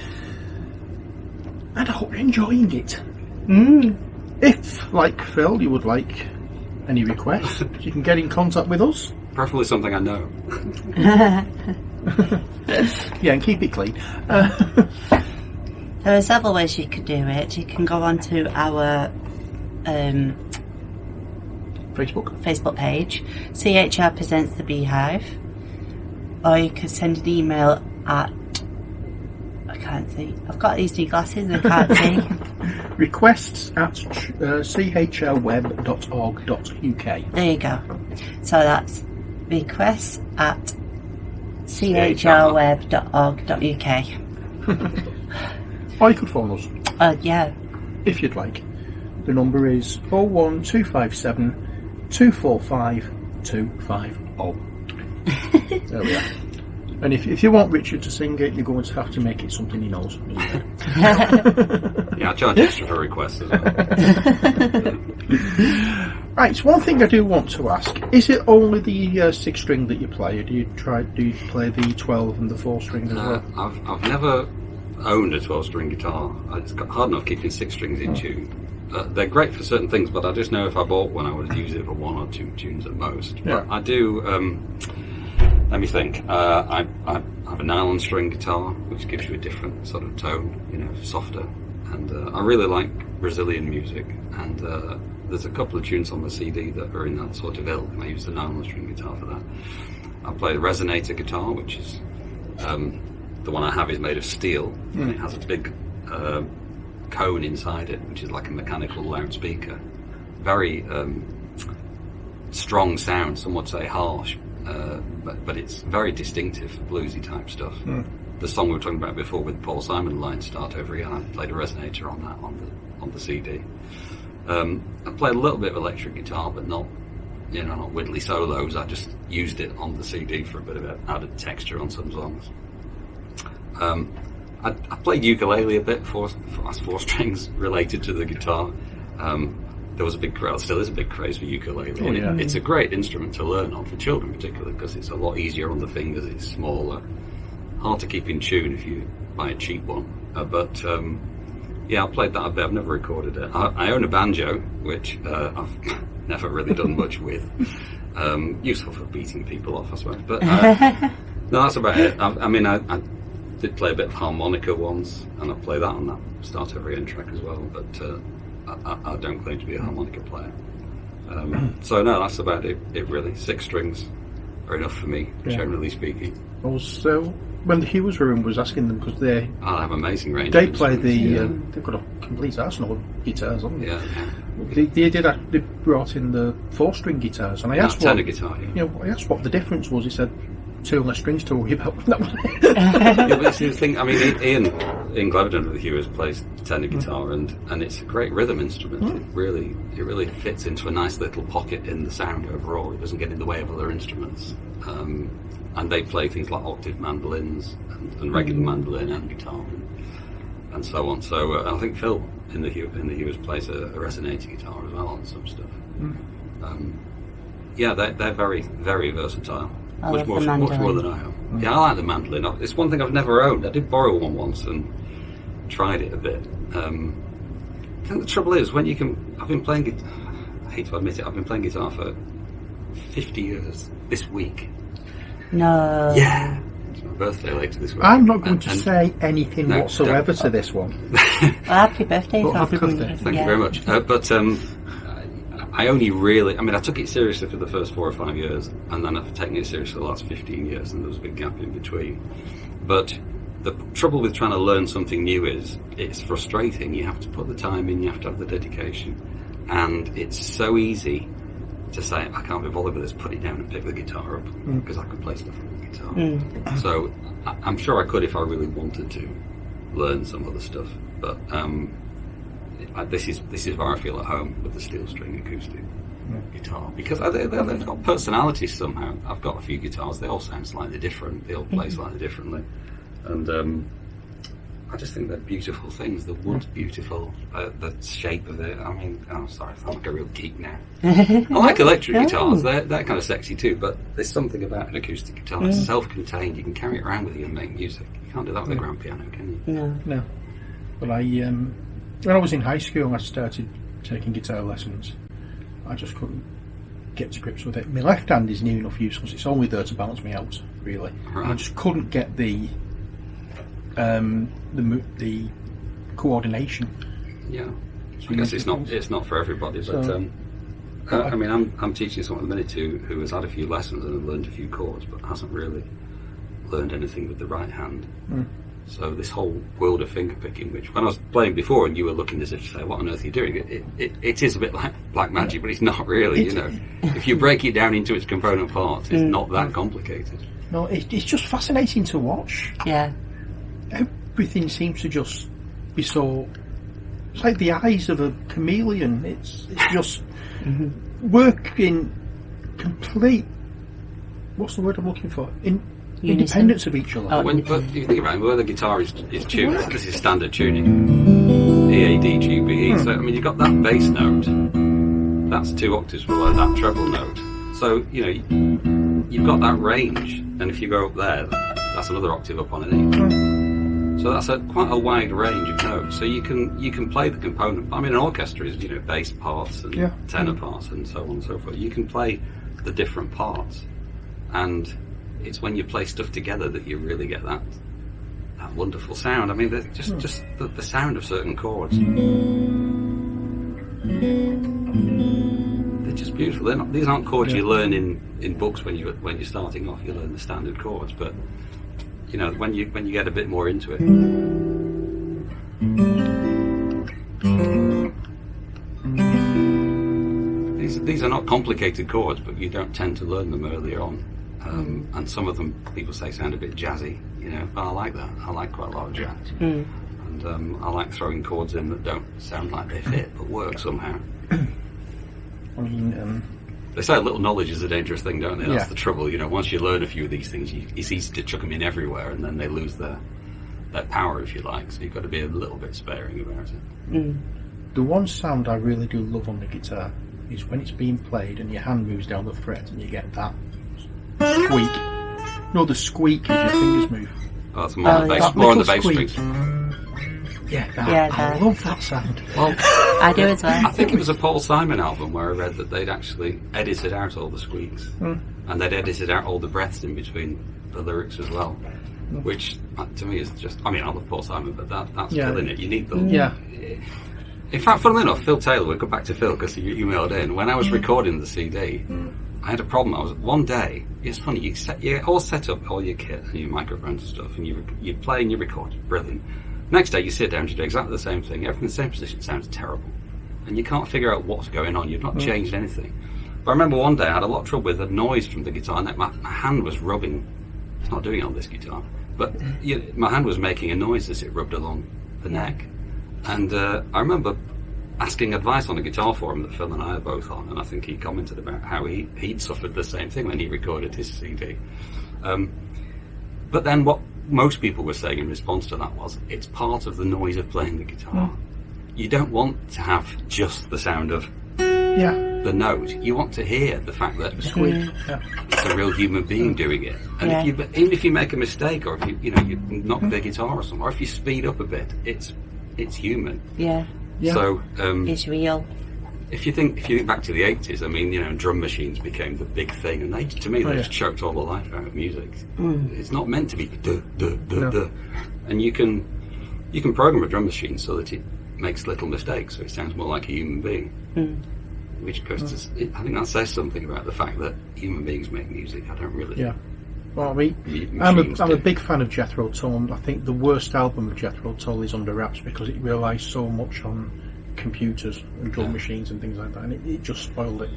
And I hope you're enjoying it. If, like Phil, you would like any requests, you can get in contact with us. Preferably something I know. Yeah, and keep it clean. There are several ways you could do it. You can go onto our Facebook page, CHR Presents the Beehive, or you could send an email at, I can't see, I've got these new glasses and I can't see. Requests at chrweb.org.uk. There you go. So that's requests at chrweb.org.uk. Or you could phone us. Yeah. If you'd like. The number is 01257 245 250. There we are. And if you want Richard to sing it, you're going to have to make it something he knows. Yeah, I charge extra for requests as well. Right, so one thing I do want to ask, is it only the 6 string that you play, or do you play the 12 and the 4 string as well? I've never owned a 12-string guitar. It's hard enough keeping 6 strings in tune. They're great for certain things, but I just know if I bought one I would use it for 1 or 2 tunes at most. Yeah. But I do, let me think, I have a nylon string guitar, which gives you a different sort of tone, softer. And I really like Brazilian music, and there's a couple of tunes on the CD that are in that sort of ilk, and I use the nylon string guitar for that. I play the resonator guitar, which is the one I have is made of steel, and it has a big cone inside it, which is like a mechanical loudspeaker. Very strong sound, some would say harsh, but it's very distinctive, bluesy type stuff. The song we were talking about before with Paul Simon line, Start Over Again, I played a resonator on that on the CD. I played a little bit of electric guitar, but not widdly solos. I just used it on the CD for a bit of added texture on some songs. I played ukulele a bit as 4 strings related to the guitar. There was a big crowd, still is a big craze for ukulele. Oh, yeah. It's a great instrument to learn on, for children particularly, because it's a lot easier on the fingers, it's smaller, hard to keep in tune if you buy a cheap one. But I played that a bit. I've never recorded it. I own a banjo, which I've never really done much with. Useful for beating people off, I suppose. But no, that's about it. I did play a bit of harmonica once, and I play that on that Start Over Again track as well, but I don't claim to be a harmonica player. So no, that's about it really. 6 strings are enough for me, generally speaking. Also, when the Hughes room was asking them, because they have amazing range. They play they've got a complete arsenal of guitars, haven't they? Yeah. They brought in the 4-string guitars, and I asked tenor guitar. Yeah. I asked what the difference was. He said 2 less strings to worry about. That was it. Yeah, but that's the thing. I mean, Ian Glevedon of the Hughes plays tenor guitar, and it's a great rhythm instrument. It really fits into a nice little pocket in the sound overall. It doesn't get in the way of other instruments. And they play things like octave mandolins and regular mandolin and guitar and so on. So I think Phil in the Hughes plays a resonating guitar as well on some stuff. They're very, very versatile. much more than I am. Yeah, I like the mandolin. It's one thing I've never owned. I did borrow one once and tried it a bit. I think the trouble is when you can. I've been playing. I hate to admit it. I've been playing guitar for 50 years this week. No. Yeah. It's my birthday later this week. I'm not going to say anything whatsoever to this one. Well, happy birthday. Happy birthday. Thank you very much. But I only really, I took it seriously for the first 4 or 5 years, and then I've taken it seriously the last 15 years, and there was a big gap in between. But the trouble with trying to learn something new is it's frustrating. You have to put the time in, you have to have the dedication, and it's so easy to say, I can't be bothered with this, put it down and pick the guitar up, because I can play stuff on the guitar. So I'm sure I could if I really wanted to learn some other stuff, but this is where I feel at home with the steel string acoustic guitar, because they've got personality somehow. I've got a few guitars, they all sound slightly different, they all play slightly differently, and I just think they're beautiful things. The wood's beautiful, the shape of it. Sorry, I sound like a real geek now. I like electric guitars, they're kind of sexy too, but there's something about an acoustic guitar. It's self-contained, you can carry it around with you and make music. You can't do that with a grand piano, can you? No. But when I was in high school, I started taking guitar lessons. I just couldn't get to grips with it. My left hand is near enough useless. It's only there to balance me out, really. Right. I just couldn't get the coordination. Yeah, I guess it's not for everybody. But I'm teaching someone at the minute who has had a few lessons and learned a few chords, but hasn't really learned anything with the right hand. So this whole world of finger picking, which when I was playing before and you were looking as if to say, what on earth are you doing? It is a bit like black magic, but it's not really, If you break it down into its component parts, it's not that complicated. No, it's just fascinating to watch. Yeah. Everything seems to just be so... It's like the eyes of a chameleon. It's just working complete... What's the word I'm looking for? Independence of each other. But you think about it, where the guitar is tuned, this is standard tuning. E, A, D, G, B, E. So, you've got that bass note, that's 2 octaves below that treble note. So, you've got that range, and if you go up there, that's another octave up on an E. So that's quite a wide range of notes. So you can play the component. An orchestra is, bass parts and tenor parts and so on and so forth. You can play the different parts, and it's when you play stuff together that you really get that wonderful sound. Just the sound of certain chords. They're just beautiful. These aren't chords you learn in books when you're starting off. You learn the standard chords, but when you get a bit more into it. These are not complicated chords, but you don't tend to learn them earlier on. And some of them, people say, sound a bit jazzy, but I like that. I like quite a lot of jazz. And I like throwing chords in that don't sound like they fit, but work somehow. They say a little knowledge is a dangerous thing, don't they? That's the trouble, once you learn a few of these things, it's easy to chuck them in everywhere, and then they lose their power, if you like, so you've got to be a little bit sparing about it. The one sound I really do love on the guitar is when it's being played and your hand moves down the fret and you get that squeak. No, the squeak as your fingers move. Oh, that's more on the bass strings. I love that sound. Well, I do as well. I think it was a Paul Simon album where I read that they'd actually edited out all the squeaks, and they'd edited out all the breaths in between the lyrics as well, which to me is just... I love Paul Simon, but that's killing it. You need them. In fact, funnily enough, Phil Taylor, we'll go back to Phil because you emailed in, when I was recording the CD, I had a problem. One day, it's funny, you all set up all your kit and your microphones and stuff, and you play and you record, brilliant. Next day you sit down, you do exactly the same thing, everything in the same position, sounds terrible. And you can't figure out what's going on, you've not changed anything. But I remember one day I had a lot of trouble with the noise from the guitar, and my hand was rubbing, it's not doing it on this guitar, but my hand was making a noise as it rubbed along the neck. And I remember asking advice on a guitar forum that Phil and I are both on, and I think he commented about how he'd suffered the same thing when he recorded his CD. But then what most people were saying in response to that was, it's part of the noise of playing the guitar. You don't want to have just the sound of... the note. You want to hear the fact that it's a real human being doing it. And even if you make a mistake, or if you knock the guitar or something, or if you speed up a bit, it's human. Yeah. So it's real. If you think back to the 80s, I mean, drum machines became the big thing, and they just choked all the life out of music. It's not meant to be duh, duh, duh, No. duh. And you can program a drum machine so that it makes little mistakes, so it sounds more like a human being. Which goes to, I think that says something about the fact that human beings make music. I don't really. Yeah. Well, I mean, I'm a big fan of Jethro Tull. I think the worst album of Jethro Tull is Under Wraps because it relies so much on computers and drum machines and things like that, and it just spoiled it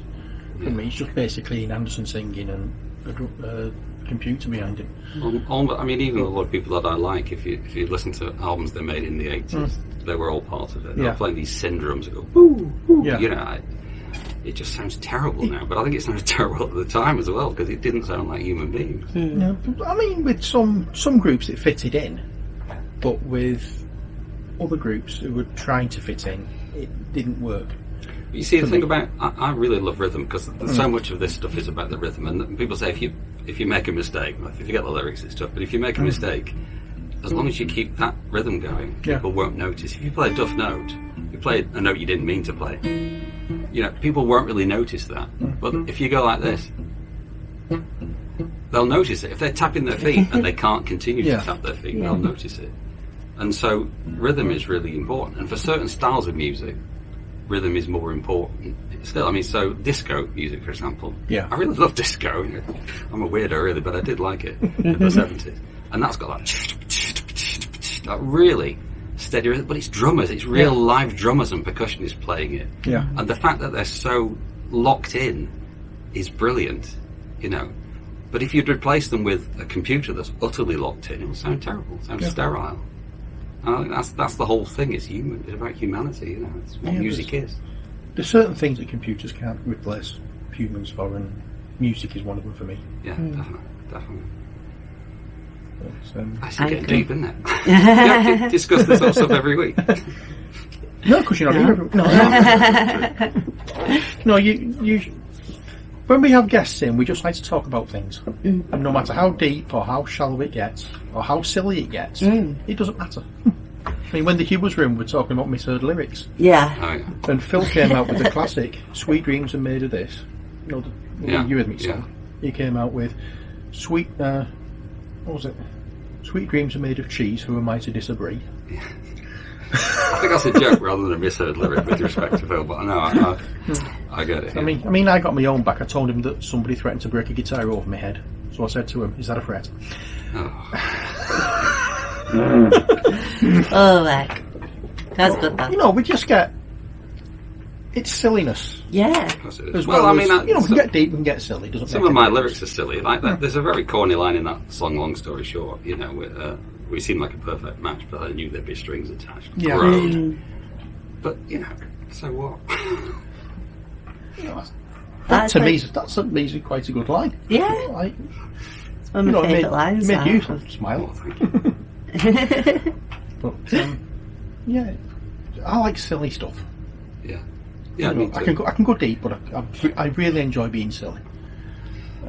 for me. It's just basically Ian Anderson singing and a computer behind it. I mean, even a lot of people that I like, if you listen to albums they made in the 80s, they were all part of it. They were playing these syndromes that go woo, woo. It just sounds terrible now, but I think it sounded terrible at the time as well because it didn't sound like human beings. Yeah, I mean, with some groups it fitted in, but with other groups who were trying to fit in, it didn't work. You see, the thing about I really love rhythm because so much of this stuff is about the rhythm, and people say if you make a mistake, if you forget the lyrics and stuff, but if you make a mistake, as long as you keep that rhythm going, people won't notice. If you play a duff note, you play a note you didn't mean to play, people won't really notice that. But if you go like this, they'll notice it. If they're tapping their feet and they can't continue to tap their feet, they'll notice it. And so rhythm is really important. And for certain styles of music, rhythm is more important. Still, I mean, so disco music, for example. Yeah. I really love disco. I'm a weirdo, really, but I did like it in the 70s. And that's got that really steady rhythm. But it's drummers. It's real live drummers and percussionists playing it. Yeah. And the fact that they're so locked in is brilliant, But if you'd replace them with a computer that's utterly locked in, it would sound terrible. It sounds sterile. And I think that's the whole thing. It's human. It's about humanity. It's what music is. There's certain things that computers can't replace humans for, and music is one of them for me. Yeah, definitely. That's getting deep, isn't it? You have to discuss this sort of stuff every week. No, because you're not doing it. No, you. When we have guests in, we just like to talk about things, and no matter how deep or how shallow it gets or how silly it gets, it doesn't matter. I mean, when the Hubers room, we're talking about misheard lyrics. Yeah. And Phil came out with the classic "Sweet Dreams Are Made of This." You heard me song. He came out with "Sweet." What was it? "Sweet dreams are made of cheese. Who am I to disagree?" Yeah. I think that's a joke rather than a misheard lyric with respect to Phil, but I get it. I mean, I got my own back. I told him that somebody threatened to break a guitar over my head, so I said to him, "Is that a threat?" Oh, that's good. That we just get it's silliness. Yeah. As well, we can get deep, we can get silly. Some of my lyrics are silly. Like that, there's a very corny line in that song. Long story short, we seemed like a perfect match, but I knew there'd be strings attached. Yeah. But so what? That to me is quite a good line. Yeah. It's one of my favourite lines. It made you smile. Oh, thank you. But I like silly stuff. Yeah. Yeah, I can go deep, but I really enjoy being silly.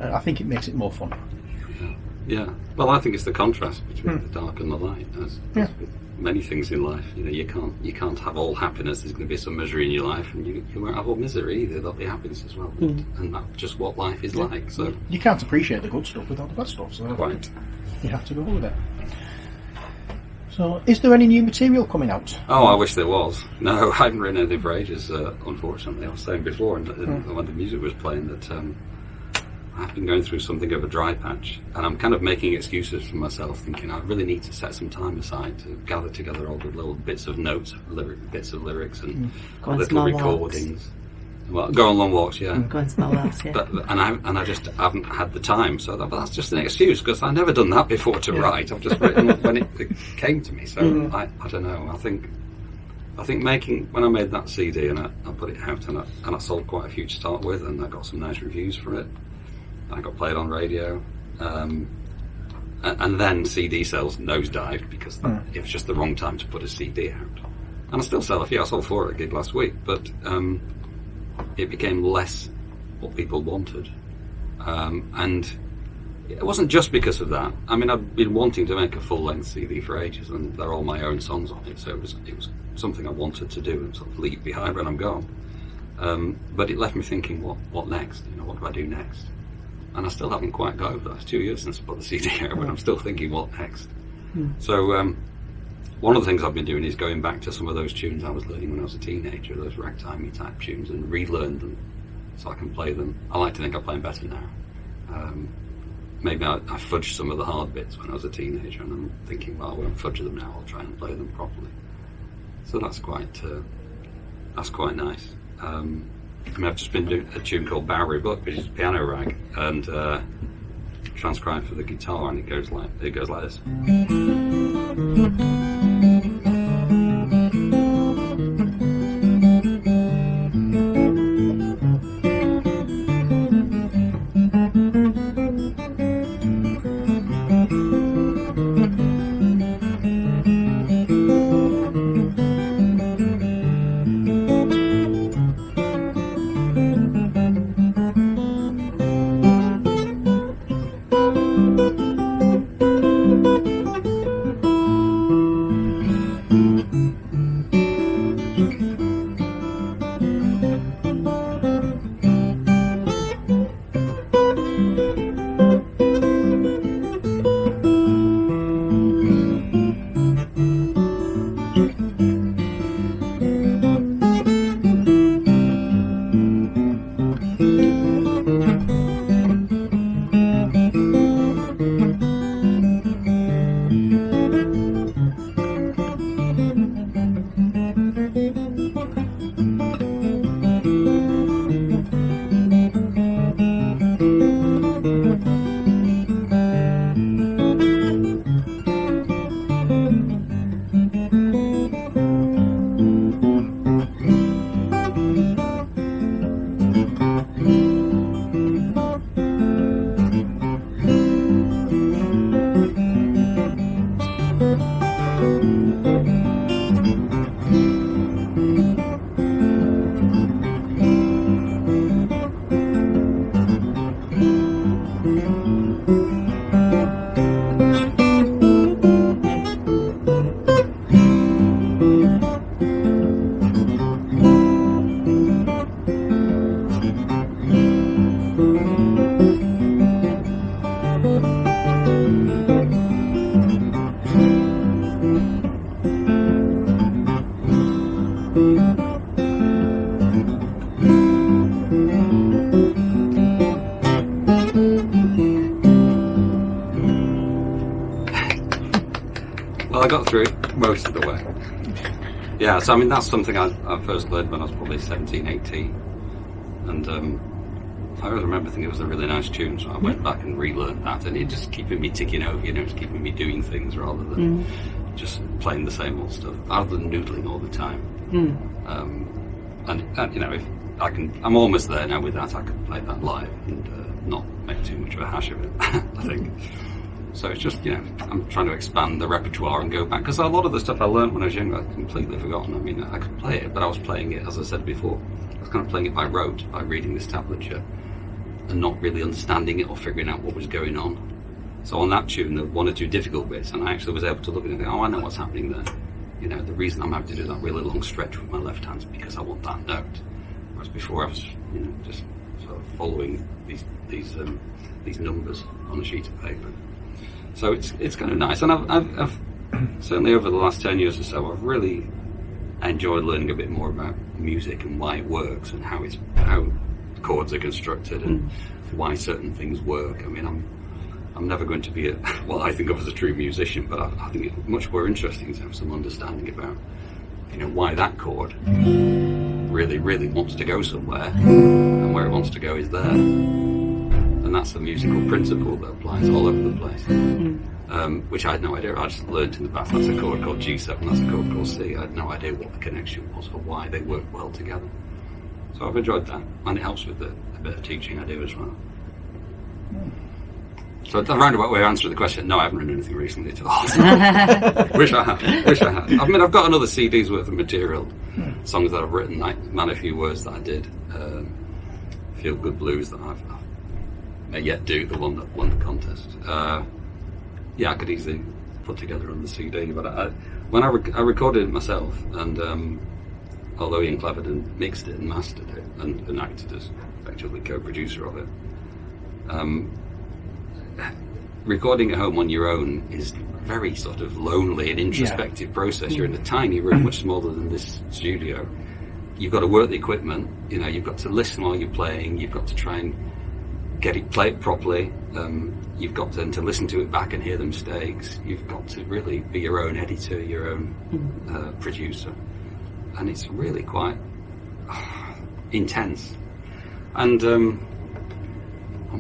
I think it makes it more fun. Yeah. Well, I think it's the contrast between the dark and the light. As with many things in life, you can't have all happiness. There's going to be some misery in your life, and you won't have all misery either. There'll be happiness as well, and that's just what life is like. So you can't appreciate the good stuff without the bad stuff. So quite. You have to go with it. So, is there any new material coming out? Oh, I wish there was. No, I haven't written anything for ages, unfortunately. I was saying before, and when the music was playing, that I've been going through something of a dry patch, and I'm kind of making excuses for myself, thinking I really need to set some time aside to gather together all the little bits of notes, bits of lyrics, and little recordings. Walks. Well, go on long walks, yeah. Go on small walks, yeah. But I just haven't had the time, so that's just an excuse because I've never done that before to write. I've just written when it came to me. So I don't know. I think when I made that CD and I put it out and I sold quite a few to start with, and I got some nice reviews for it. I got played on radio, and then CD sales nosedived because it was just the wrong time to put a CD out. And I still sell a few. I sold 4 at a gig last week, but it became less what people wanted. And it wasn't just because of that. I mean, I've been wanting to make a full-length CD for ages, and they're all my own songs on it, so it was something I wanted to do and sort of leave behind when I'm gone. But it left me thinking, what next? What do I do next? And I still haven't quite got over that. It's 2 years since I put the CD out, but I'm still thinking, what next? So one of the things I've been doing is going back to some of those tunes I was learning when I was a teenager, those ragtimey type tunes, and relearn them so I can play them. I like to think I play them better now. Maybe I fudged some of the hard bits when I was a teenager, and I'm thinking, well, I won't fudge them now, I'll try and play them properly. So that's quite nice. I've just been doing a tune called Bowery Book, which is a piano rag, and transcribed for the guitar, and it goes like this. Well, I got through most of the way. Yeah, so I mean, that's something I first learned when I was probably 17, 18. And I always remember thinking it was a really nice tune, so I went back and relearned that, and it just keeping me ticking over, it's keeping me doing things rather than just playing the same old stuff, rather than noodling all the time. And if I can, I'm almost there now with that. I can play that live and not make too much of a hash of it, I think. So it's just, I'm trying to expand the repertoire and go back, because a lot of the stuff I learned when I was younger I'd completely forgotten. I mean, I could play it, but I was playing it, as I said before, I was kind of playing it by rote, by reading this tablature and not really understanding it or figuring out what was going on. So on that tune, there were one or two difficult bits, and I actually was able to look at it and think, oh, I know what's happening there. The reason I'm having to do that really long stretch with my left hand is because I want that note. Whereas before I was, just sort of following these numbers on a sheet of paper. So it's kind of nice, and I've certainly over the last 10 years or so, I've really enjoyed learning a bit more about music and why it works and how chords are constructed and why certain things work. I mean, I'm never going to be what I think of as a true musician, but I think it's much more interesting to have some understanding about, why that chord really, really wants to go somewhere, and where it wants to go is there. And that's the musical principle that applies all over the place, which I had no idea. I just learned in the past that's a chord called G7, that's a chord called C. I had no idea what the connection was or why they work well together. So I've enjoyed that, and it helps with the bit of teaching I do as well. So the roundabout way of answering the question, no, I haven't written anything recently at all. Wish I had. I mean, I've got another CD's worth of material songs that I've written, like Man a Few Words that I did, Feel Good Blues that I've may yet do, the one that won the contest. I could easily put together on the CD, but when I recorded it myself, and although Ian Cleverton mixed it and mastered it and acted as effectively co-producer of it, recording at home on your own is very sort of lonely and introspective process. You're in a tiny room, much smaller than this studio. You've got to work the equipment, you've got to listen while you're playing, you've got to try and play it properly, you've got to listen to it back and hear the mistakes, you've got to really be your own editor, your own producer, and it's really quite intense, and I'm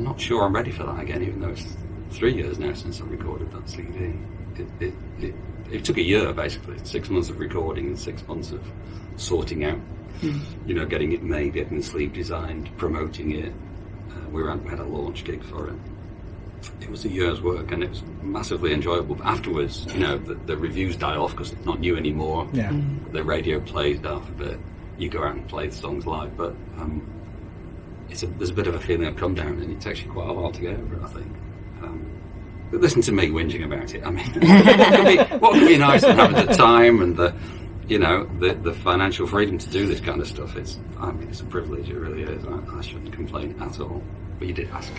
not sure I'm ready for that again, even though it's 3 years now since I recorded that CD. It took a year, basically, 6 months of recording and 6 months of sorting out, getting it made, getting the sleeve designed, promoting it. We had a launch gig for it. It was a year's work, and it was massively enjoyable. But afterwards, the reviews die off because it's not new anymore. Yeah. The radio plays off a bit. You go out and play the songs live, but there's a bit of a feeling of come down, and it takes you quite a while to get over it, I think. But listen to me whinging about it. I mean, what could be nice than having the time and the financial freedom to do this kind of stuff? It's a privilege. It really is. I shouldn't complain at all. But you did ask.